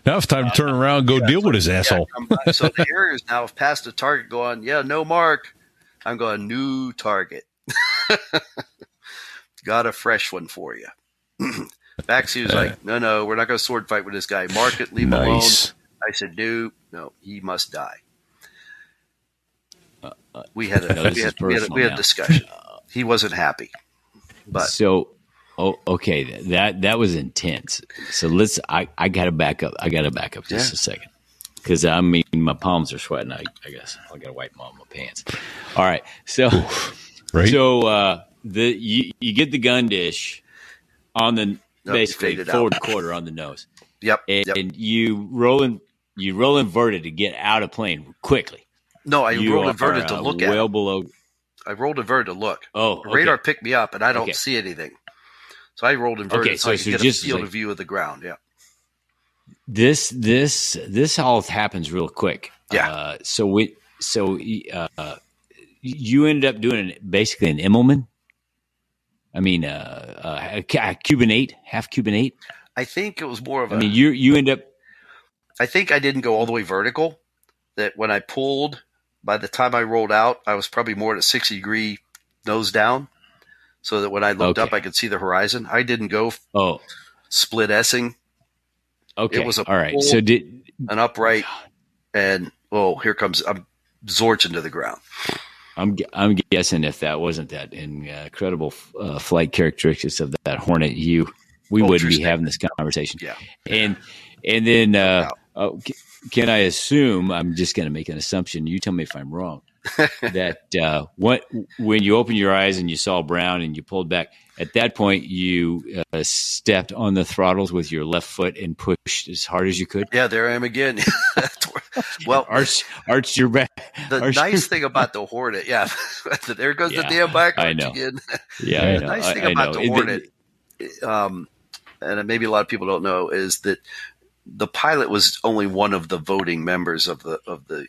C: Now it's time to turn around and go deal with his asshole.
E: So the Harriers now have passed the target going, yeah, no mark. I'm going, new target. Got a fresh one for you. Baxi was like, no, we're not going to sword fight with this guy. Mark it, leave him alone. I said, no, he must die. We had a discussion. He wasn't happy. But
B: okay, that was intense. So I got to back up. Just a second. Because, I mean, my palms are sweating. I guess I got to wipe them on my pants. All right. So,
C: right.
B: So you get the gun dish on the basically forward quarter on the nose.
E: Yep.
B: And you roll inverted to get out of plane quickly.
E: No, I rolled inverted to look at
B: well
E: it.
B: below.
E: I rolled inverted to look.
B: Oh, okay.
E: The radar picked me up, and I don't see anything. So I rolled inverted so I could get a field of view of the ground. Yeah.
B: This all happens real quick.
E: Yeah.
B: You ended up doing basically an Immelman. I mean, a Cuban 8, half Cuban 8.
E: I think it was more of
B: I mean, you end up.
E: I think I didn't go all the way vertical. That when I pulled, by the time I rolled out, I was probably more at a 60-degree nose down, so that when I looked up, I could see the horizon. I didn't go split S-ing.
B: Okay,
E: it was
B: all right. So
E: an upright, and here comes I'm zorching to the ground.
B: I'm guessing if that wasn't that incredible flight characteristics of that Hornet, we wouldn't be having this conversation.
E: Yeah,
B: and then. Can I assume, I'm just going to make an assumption, you tell me if I'm wrong, that when you opened your eyes and you saw brown and you pulled back, at that point you stepped on the throttles with your left foot and pushed as hard as you could?
E: Yeah, there I am again. Well,
B: arch your back.
E: Nice thing about the Hornet, there goes the damn back arch again.
B: Yeah, I know.
E: The nice thing about the Hornet, and maybe a lot of people don't know, is that the pilot was only one of the voting members at the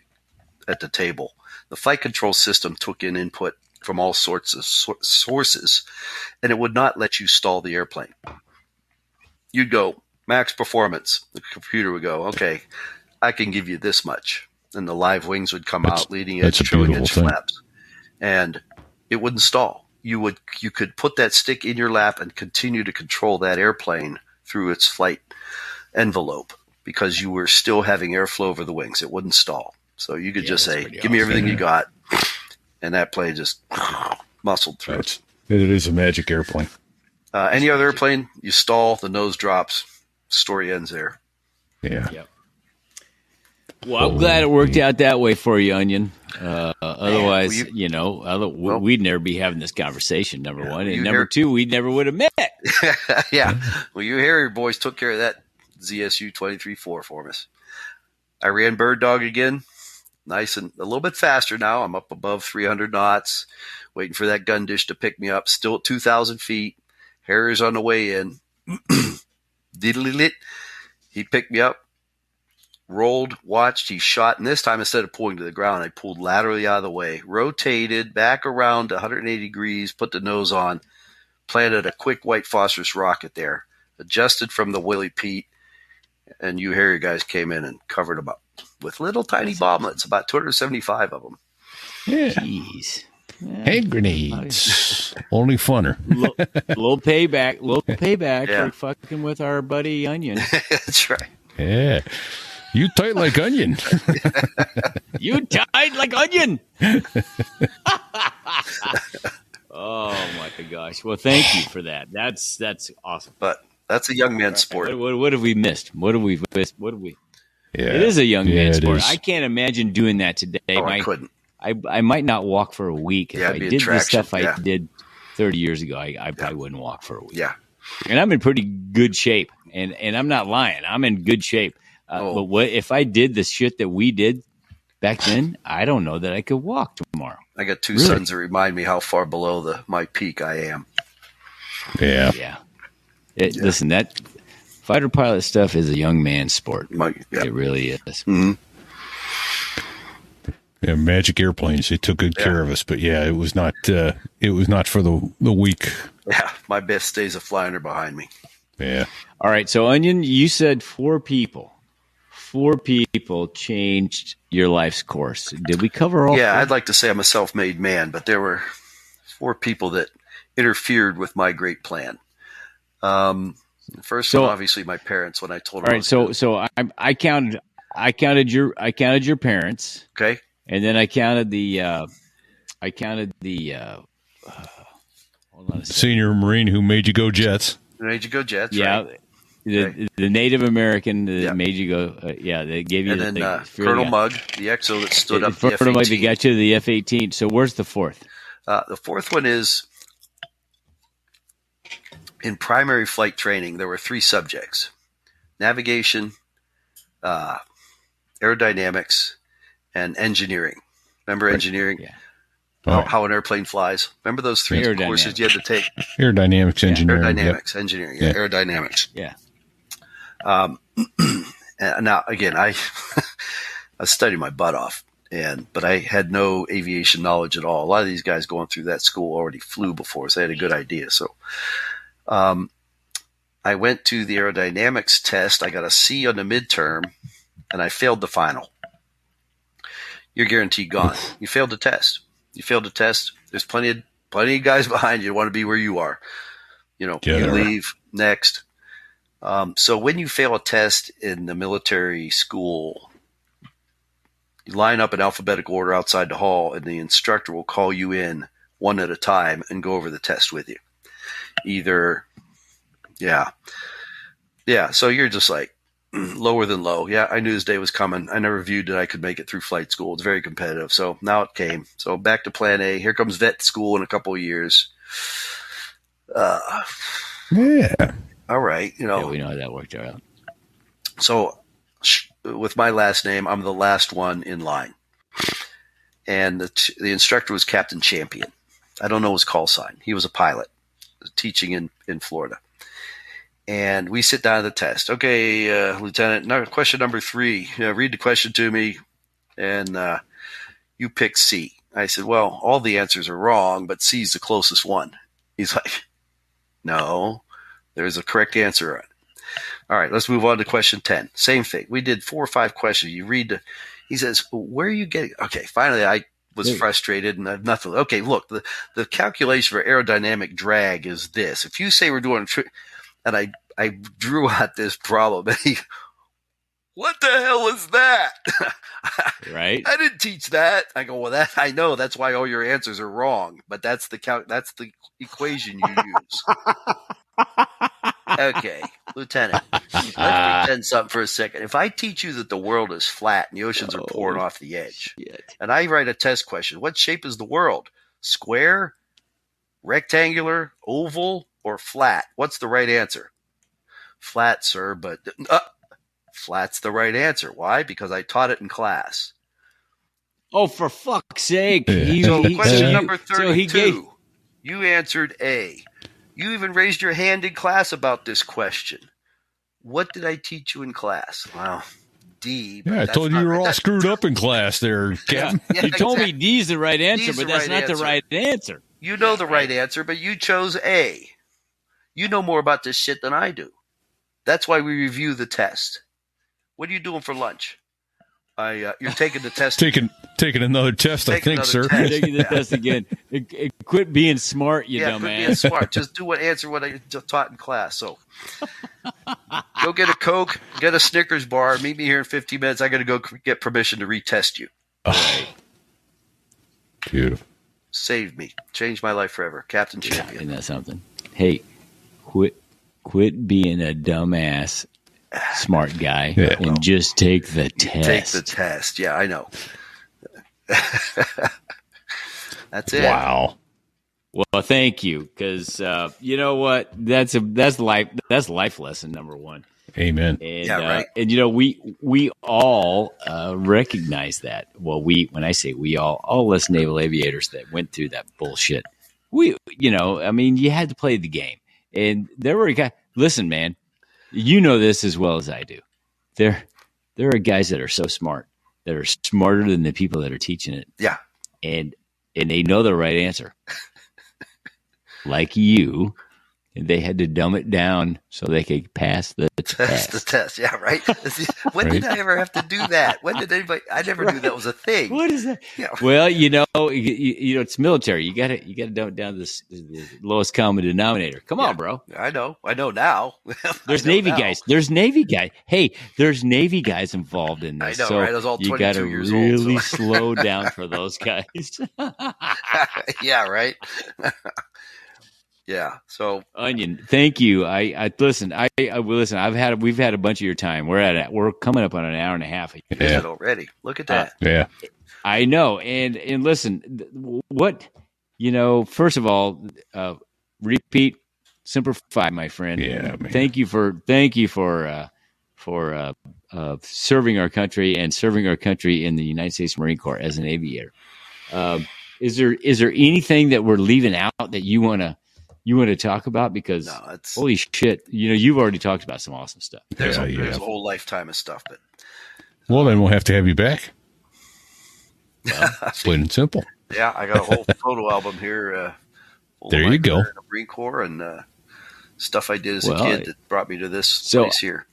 E: table. The flight control system took in input from all sorts of sources, and it would not let you stall the airplane. You'd go max performance. The computer would go, okay, I can give you this much, and the live wings would come out, leading edge, trailing edge flaps, and it wouldn't stall. You could put that stick in your lap and continue to control that airplane through its flight envelope because you were still having airflow over the wings. It wouldn't stall. So you could just say, give me everything you got. And that plane just muscled through.
C: It is a magic airplane.
E: Any other airplane, you stall, the nose drops, story ends there.
C: Yeah.
B: Yep. Well, I'm glad it worked out that way for you, Onion. Otherwise, we'd never be having this conversation, number one. And number two, we never would have met.
E: Yeah. Well, you Harrier boys took care of that ZSU 23-4 for us. I ran Bird Dog again. Nice and a little bit faster now. I'm up above 300 knots, waiting for that gun dish to pick me up. Still at 2,000 feet. Harrier's on the way in. Diddly-lit. He picked me up. Rolled, watched, he shot, and this time instead of pulling to the ground, I pulled laterally out of the way, rotated back around 180 degrees, put the nose on, planted a quick white phosphorus rocket there, adjusted from the Willie Pete, and you Harrier guys came in and covered them up with little tiny bomblets, about 275 of them.
C: Yeah.
B: Jeez.
C: Hand grenades. Only funner.
B: Little payback for fucking with our buddy Onion.
E: That's right.
C: Yeah. You tight like onion.
B: You tight like onion. Oh my gosh! Well, thank you for that. That's awesome.
E: But that's a young man's sport.
B: What have we missed? What have we missed? What have we?
C: Yeah.
B: It is a young man's sport. I can't imagine doing that today.
E: I couldn't.
B: I might not walk for a week if I did the stuff I did 30 years ago. I probably wouldn't walk for a week.
E: Yeah.
B: And I'm in pretty good shape, and I'm not lying. I'm in good shape. But what if I did the shit that we did back then? I don't know that I could walk tomorrow.
E: I got two sons that remind me how far below my peak I am.
C: Yeah.
B: Yeah. Listen, that fighter pilot stuff is a young man's sport. It really is.
E: Mm-hmm.
C: Yeah, magic airplanes. They took good care of us, but it was not. It was not for the weak.
E: Yeah, my best days of flying are behind me.
C: Yeah.
B: All right. So, Onion, you said 4 people. 4 people changed your life's course. Did we cover all?
E: Yeah,
B: 4?
E: I'd like to say I'm a self-made man, but there were 4 people that interfered with my great plan. The first one, obviously, my parents. When I told them,
B: all right. So I counted your parents.
E: Okay.
B: And then I counted the hold on a second.
C: Senior Marine who made you go Jets.
E: Made you go Jets.
B: Yeah.
E: Right?
B: The Native American that
E: Yeah.
B: made you go. They gave you.
E: And then Colonel Mugg, the XO that stood up the
B: Colonel Mugg, they
E: F-18.
B: got you to the F-18. So where's the 4th?
E: The 4th one is in primary flight training. There were 3 subjects: navigation, aerodynamics, and engineering. Remember engineering?
B: Yeah.
E: How an airplane flies. Remember those 3 courses you had to take?
C: Aerodynamics engineering.
E: Aerodynamics engineering. Yeah. Aerodynamics.
B: Yeah.
E: Now again, I studied my butt off, but I had no aviation knowledge at all. A lot of these guys going through that school already flew before, so they had a good idea. So, I went to the aerodynamics test. I got a C on the midterm, and I failed the final. You're guaranteed gone. You failed the test. There's plenty of guys behind you who want to be where you are. You leave next. So when you fail a test in the military school, you line up in alphabetical order outside the hall, and the instructor will call you in one at a time and go over the test with you. So you're just like lower than low. Yeah, I knew this day was coming. I never viewed that I could make it through flight school. It's very competitive. So now it came. So back to plan A. Here comes vet school in a couple of years.
C: Yeah.
E: All right.
B: we know how that worked out.
E: So with my last name, I'm the last one in line. And the instructor was Captain Champion. I don't know his call sign. He was a pilot teaching in Florida. And we sit down at the test. Okay, Lieutenant, question number 3. Read the question to me, and you pick C. I said, well, all the answers are wrong, but C is the closest one. He's like, no, there's a correct answer on it. All right, let's move on to question 10. Same thing. We did 4 or 5 questions. You read he says, where are you getting? Okay, finally I was frustrated and I have nothing. Okay, look, the calculation for aerodynamic drag is this. If you say we're doing and I drew out this problem, and he, what the hell is that?
B: Right?
E: I didn't teach that. I go, well, that I know. That's why all your answers are wrong. But that's the equation you use. Okay, Lieutenant, let's pretend something for a second. If I teach you that the world is flat and the oceans are pouring off the edge, and I write a test question, what shape is the world? Square, rectangular, oval, or flat? What's the right answer? Flat, sir, but flat's the right answer. Why? Because I taught it in class.
B: Oh, for fuck's sake.
E: Question number 32. You answered A. You even raised your hand in class about this question. What did I teach you in class? Well, D.
C: Yeah, I told you were all screwed up in class there, Captain.
B: Yeah, you told me D's the right answer, but that's not the right answer.
E: You know the right answer, but you chose A. You know more about this shit than I do. That's why we review the test. What are you doing for lunch? You're taking the test.
C: Taking another test, I think, sir.
B: Taking the test again. Quit being smart, you dumbass.
E: Quit being smart. Just answer what I taught in class. So go get a Coke, get a Snickers bar. Meet me here in 15 minutes. I got to go get permission to retest you.
C: Oh. Beautiful.
E: Saved me. Changed my life forever. Captain Champion.
B: Isn't that something? Hey, quit being a dumbass smart guy and just take the test.
E: Take the test. Yeah, I know. That's it.
C: Wow.
B: Well, thank you, because you know what? That's life lesson number 1.
C: Amen.
B: And,
E: right.
B: And we all recognize that. Well, when I say we all us naval aviators that went through that bullshit. You had to play the game, and there were guys. Listen, man. You know this as well as I do. There are guys that are so smart, that are smarter than the people that are teaching it.
E: Yeah.
B: And they know the right answer. Like you. and they had to dumb it down so they could pass the
E: That's
B: test.
E: the test. Yeah, right. When did I ever have to do that? When did anybody? I never knew that was a thing.
B: What is that?
E: Yeah.
B: Well, it's military. You got to dumb it down to the lowest common denominator. Come on, bro.
E: I know now.
B: There's
E: I know
B: Navy
E: now.
B: guys. There's Navy guys. Hey, there's Navy guys involved in this.
E: I know,
B: so
E: right? I was all
B: you got to
E: 22 years old,
B: really
E: so-
B: slow down for those guys.
E: Yeah, right. Yeah. So
B: Onion, thank you. I listen. Listen. We've had a bunch of your time. We're coming up on an hour and a half.
E: you did it already. Look at that.
C: Yeah.
B: I know. And listen, first of all, repeat, simplify, my friend.
C: Yeah, man.
B: Thank you for serving our country and serving our country in the United States Marine Corps as an aviator. Is there anything that we're leaving out that you want to talk about? Because
E: No, it's
B: holy shit, you've already talked about some awesome stuff.
E: there's
C: Yeah,
E: a
C: yeah.
E: whole lifetime of stuff, but
C: Well, then we'll have to have you back. Plain and simple.
E: yeah, I got a whole photo album here. Full of
C: There
E: my
C: you go.
E: career in the Marine Corps and stuff I did as a
B: Well,
E: kid that brought me to this
B: so-
E: place here.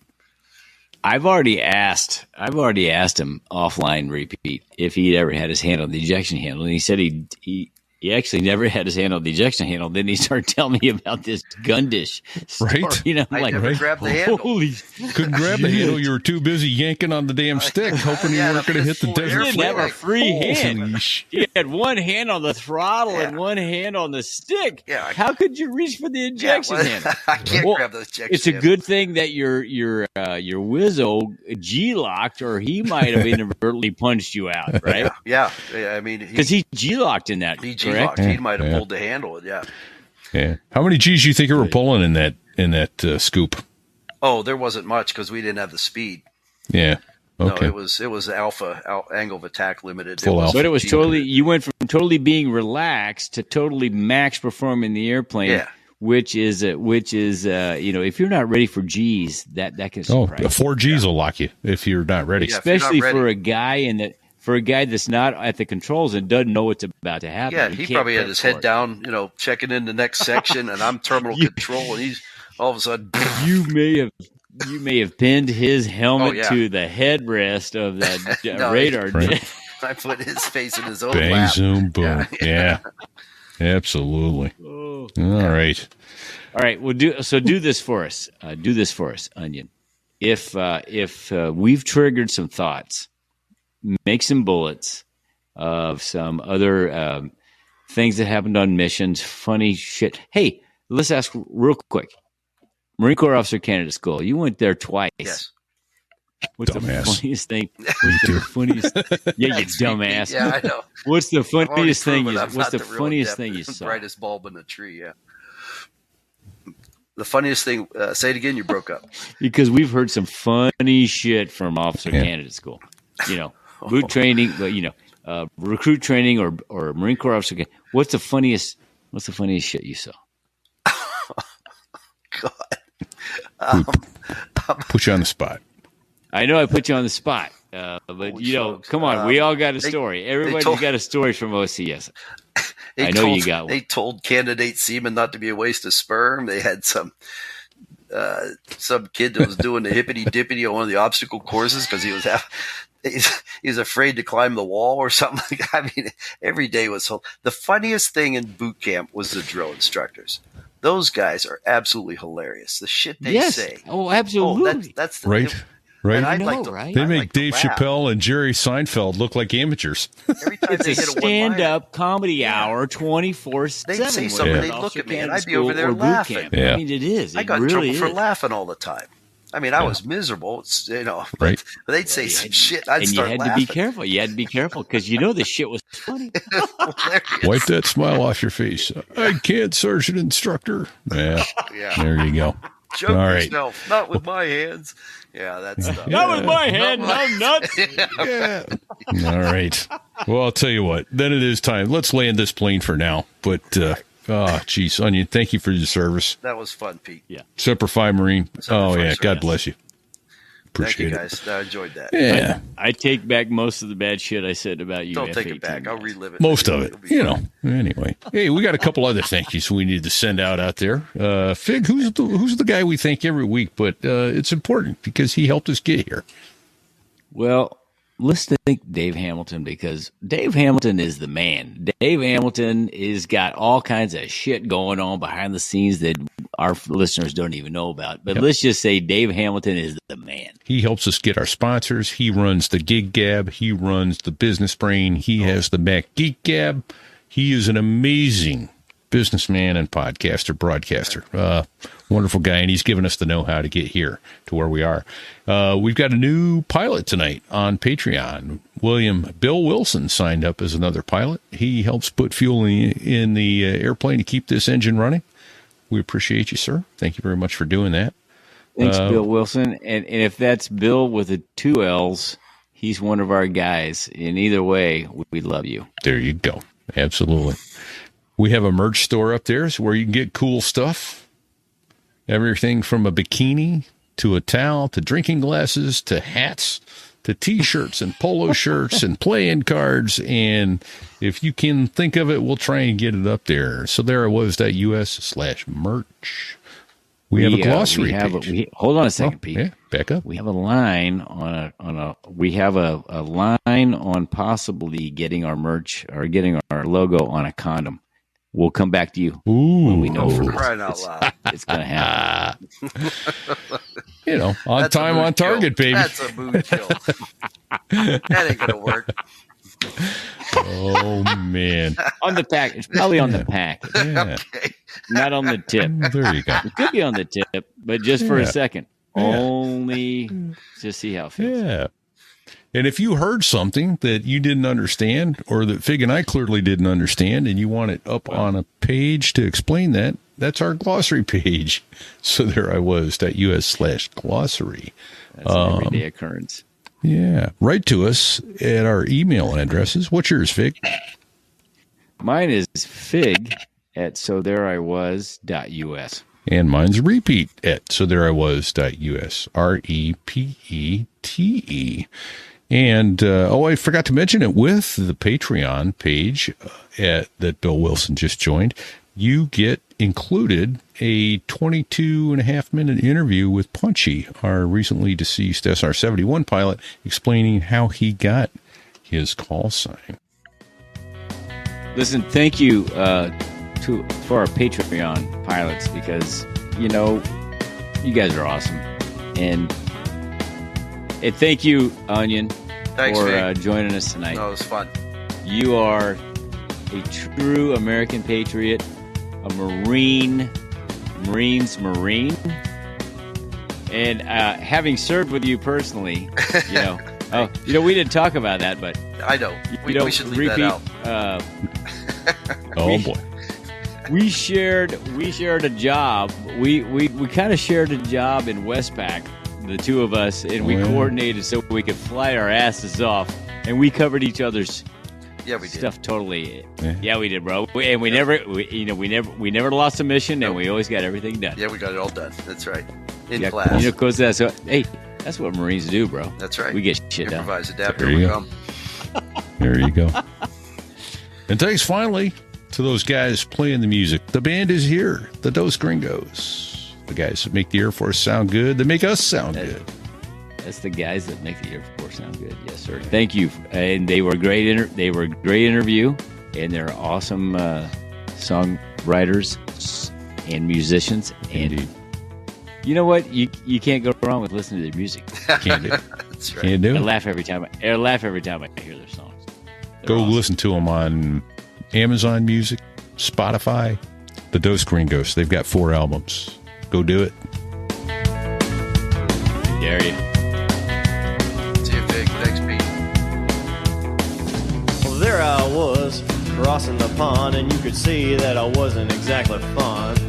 B: I've already asked him offline, repeat, if he'd ever had his hand on the ejection handle, and he said he actually never had his hand on the ejection handle. Then he started telling me about this gun dish story.
C: Right.
B: I'm
E: I
B: like,
E: never grabbed the handle.
B: holy,
C: Couldn't grab the handle. You were too busy yanking on the damn stick, hoping you
E: Yeah,
C: weren't going to hit the
E: full
C: desert
E: air
B: he didn't have a
C: flare.
B: free hand.
C: Holy sh-
B: He had one hand on the throttle
E: Yeah.
B: and one hand on the stick.
E: Yeah.
B: How could you reach for the
E: Yeah,
B: ejection
E: well,
B: handle?
E: I can't
B: Well,
E: grab the ejection
B: It's a
E: handle.
B: good thing that your Wizzo G-locked, or he might have inadvertently punched you out, right?
E: Yeah. I mean,
B: Because he G-locked in that,
E: he
B: correct?
E: G-locked. He might have
C: Yeah.
E: pulled the handle. Yeah.
C: Yeah. How many G's you think you were pulling in that scoop?
E: Oh, there wasn't much because we didn't have the speed.
C: Yeah. Okay.
E: No, it was alpha angle of attack limited.
C: Full alpha.
B: But it was
E: G
B: totally,
E: limited.
B: you went from totally being relaxed to totally max performing the airplane,
E: Yeah.
B: which is if you're not ready for G's, that can
C: Oh,
B: surprise you.
C: 4 G's will lock you if you're not ready.
E: Yeah. if you're not
B: Especially
E: ready.
B: for a guy that's not at the controls and doesn't know what's about to happen.
E: Yeah,
B: He
E: he
B: can't
E: probably had
B: prep
E: his
B: for
E: head
B: it.
E: down, checking in the next section, and I'm terminal control, and he's all of a sudden,
B: You may have pinned his helmet
E: Oh, yeah.
B: to the headrest of that
E: No,
B: radar.
C: Right.
E: I put his face in his own
C: Bang,
E: lap.
C: zoom, boom. Yeah. Absolutely.
B: Oh.
C: All right.
B: All right, well, do this for us. Do this for us, Onion. If we've triggered some thoughts, make some bullets of some other things that happened on missions, funny shit. Hey, let's ask real quick. Marine Corps Officer Candidate School. You went there twice.
E: Yes.
B: What's
C: Dumbass.
B: the funniest thing? What's the funniest? Yeah, you
E: It's me.
B: dumbass.
E: Yeah, I know.
B: What's the
E: I've already
B: funniest thing?
E: proven I'm
B: What's
E: not
B: the
E: real
B: funniest
E: adept,
B: thing you
E: the
B: saw?
E: brightest bulb in the tree, yeah. The funniest thing, say it again, you broke up.
B: Because we've heard some funny shit from Officer
C: Yeah.
B: Candidate School. Boot training, but recruit training or Marine Corps Officer. What's the funniest shit you saw?
E: God.
C: Put you on the spot.
B: I know I put you on the spot, but
E: Holy smokes.
B: come on, we all got a
E: they-
B: story.
E: they
B: Everybody's
E: told-
B: got a story from OCS.
E: They
B: I know
E: told,
B: you got one.
E: They told candidate semen not to be a waste of sperm. They had some kid that was doing the hippity dippity on one of the obstacle courses because he was afraid to climb the wall or something. I mean, every day was the funniest thing in boot camp was the drill instructors. Those guys are absolutely hilarious. The shit they
B: Yes.
E: say.
B: Oh, absolutely.
E: That's the,
C: Right. Right.
E: And I'd
B: know,
E: like to,
B: right?
C: They
E: I'd
C: make
E: like to
C: Dave
E: laugh.
C: Chappelle and Jerry Seinfeld look like amateurs.
E: Every time
B: It's
E: they
B: a
E: hit a one-liner,
B: stand-up comedy hour 24/7.
E: They'd say something,
C: Yeah.
E: they'd look at me, and I'd be over there
B: or boot
E: laughing.
B: camp.
C: Yeah.
B: I mean, it is.
E: I
B: It
E: got in
B: really
E: trouble for
B: is.
E: laughing all the time. I mean, I was miserable. It's, but
C: Right.
E: they'd say some shit. I'd
B: And you
E: start
B: had
E: laughing.
B: to be careful. You had to be careful because the shit was funny.
E: Hilarious.
C: Wipe that smile off your face. I can't, Sergeant Instructor. Yeah.
E: Yeah.
C: There you go.
E: Joke
C: All right.
E: yourself. Not with my hands. Yeah, that's stuff.
B: Not with my hand. I'm nuts.
C: Yeah. All right. Well, I'll tell you what. Then it is time. Let's land this plane for now. But, geez, Onion, thank you for your service.
E: That was fun, Pete.
C: Semper Fi Marine.
E: Semper
C: Oh,
E: Fi,
C: yeah.
E: sir.
C: God bless you. Appreciate
E: Thank you, guys. I enjoyed that.
C: Yeah.
B: I take back most of the bad shit I said about you.
E: Don't take
B: F-18
E: it back. I'll
B: guys.
E: relive it.
C: Most of it,
E: It'll be fun.
C: Anyway, hey, we got a couple other thank yous we need to send out there. Fig, who's the guy we thank every week, but it's important because he helped us get here.
B: Well, let's thank Dave Hamilton, because Dave Hamilton is the man. Dave Hamilton is got all kinds of shit going on behind the scenes that our listeners don't even know about. But let's just say Dave Hamilton is the man.
C: He helps us get our sponsors. He runs the Gig Gab. He runs the Business Brain. He has the Mac Geek Gab. He is an amazing businessman and podcaster, broadcaster. Wonderful guy, and he's given us the know-how to get here to where we are. We've got a new pilot tonight on Patreon. Bill Wilson signed up as another pilot. He helps put fuel in the airplane to keep this engine running. We appreciate you, sir. Thank you very much for doing that.
B: Thanks, Bill Wilson. And if that's Bill with the 2 L's, he's one of our guys. In either way, we love you.
C: There you go. Absolutely. We have a merch store up there where you can get cool stuff. Everything from a bikini to a towel to drinking glasses to hats to T-shirts and polo shirts and playing cards. And if you can think of it, we'll try and get it up there. So there it was.us/merch. We have a glossary page.
B: Hold on a second, Pete.
C: Yeah, back up.
B: We have a line we have a line on possibly getting our merch or getting our logo on a condom. We'll come back to you when we know
E: for crying out loud.
B: It's going to happen.
C: On time, on target, baby.
E: That's a mood kill. That ain't going to work.
C: Oh, man.
B: On the pack. It's probably on the pack.
C: Yeah.
E: Okay.
B: Not on the tip.
C: There you go.
B: It could be on the tip, but just for a second. Only to see how it feels.
C: Yeah. And if you heard something that you didn't understand or that Fig and I clearly didn't understand and you want it up on a page to explain that, that's our glossary page. So there I was.us/glossary.
B: That's an everyday occurrence.
C: Yeah. Write to us at our email addresses. What's yours, Fig?
B: Mine is fig@sothereiwas.us.
C: And mine's repeat at sothereiwas.us. REPETE. And, I forgot to mention it with the Patreon page that Bill Wilson just joined. You get included a 22.5-minute interview with Punchy, our recently deceased SR-71 pilot, explaining how he got his call sign.
B: Listen, thank you for our Patreon pilots, because, you guys are awesome. And thank you, Onion,
E: Thanks,
B: for joining us tonight.
E: No, it was fun.
B: You are a true American patriot, a Marine. And having served with you personally, we didn't talk about that, but
E: I know. We should leave that out.
C: Oh, boy.
B: We shared a job. We kind of shared a job in Westpac, the two of us, and we coordinated so we could fly our asses off, and we covered each other's stuff totally. Yeah, we did, bro. We never lost a mission, and we always got everything done.
E: Yeah, we got it all done. That's right. In class.
B: Because that's what Marines do, bro.
E: That's right.
B: We get shit done.
E: Improvise, adapt,
C: There you
E: overcome.
C: There you go. And thanks finally to those guys playing the music. The band is here, the Dos Gringos. The guys that make the Air Force sound good, that make us sound good.
B: That's the guys that make the Air Force sound good. Yes, sir. Thank you. And they were great. They were a great interview, and they're awesome songwriters and musicians.
C: Indeed.
B: And you know what? You can't go wrong with listening to their music.
C: Can't do it.
E: That's right.
C: Can't do
B: I
C: it.
B: laugh every time. I hear their songs. They're
C: Go
B: awesome.
C: listen to them on Amazon Music, Spotify, the Dos Gringos. They've got 4 albums. Go do it.
B: Dare you.
E: See you, Vic. Thanks, Pete.
D: Well, there I was, crossing the pond, and you could see that I wasn't exactly fond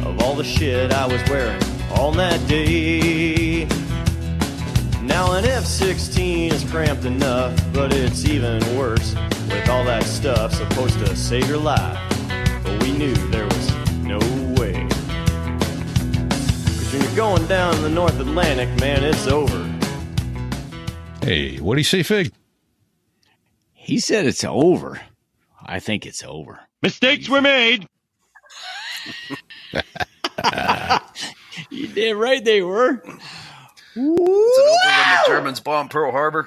D: of all the shit I was wearing on that day. Now an F-16 is cramped enough, but it's even worse with all that stuff supposed to save your life. But we knew there was no way. 'Cause and you're going down the North Atlantic, man, it's over.
C: Hey, what do you say, Fig?
B: He said it's over. I think it's over.
A: Mistakes were made.
B: You damn right they were.
E: Is it over when the Germans bombed Pearl Harbor?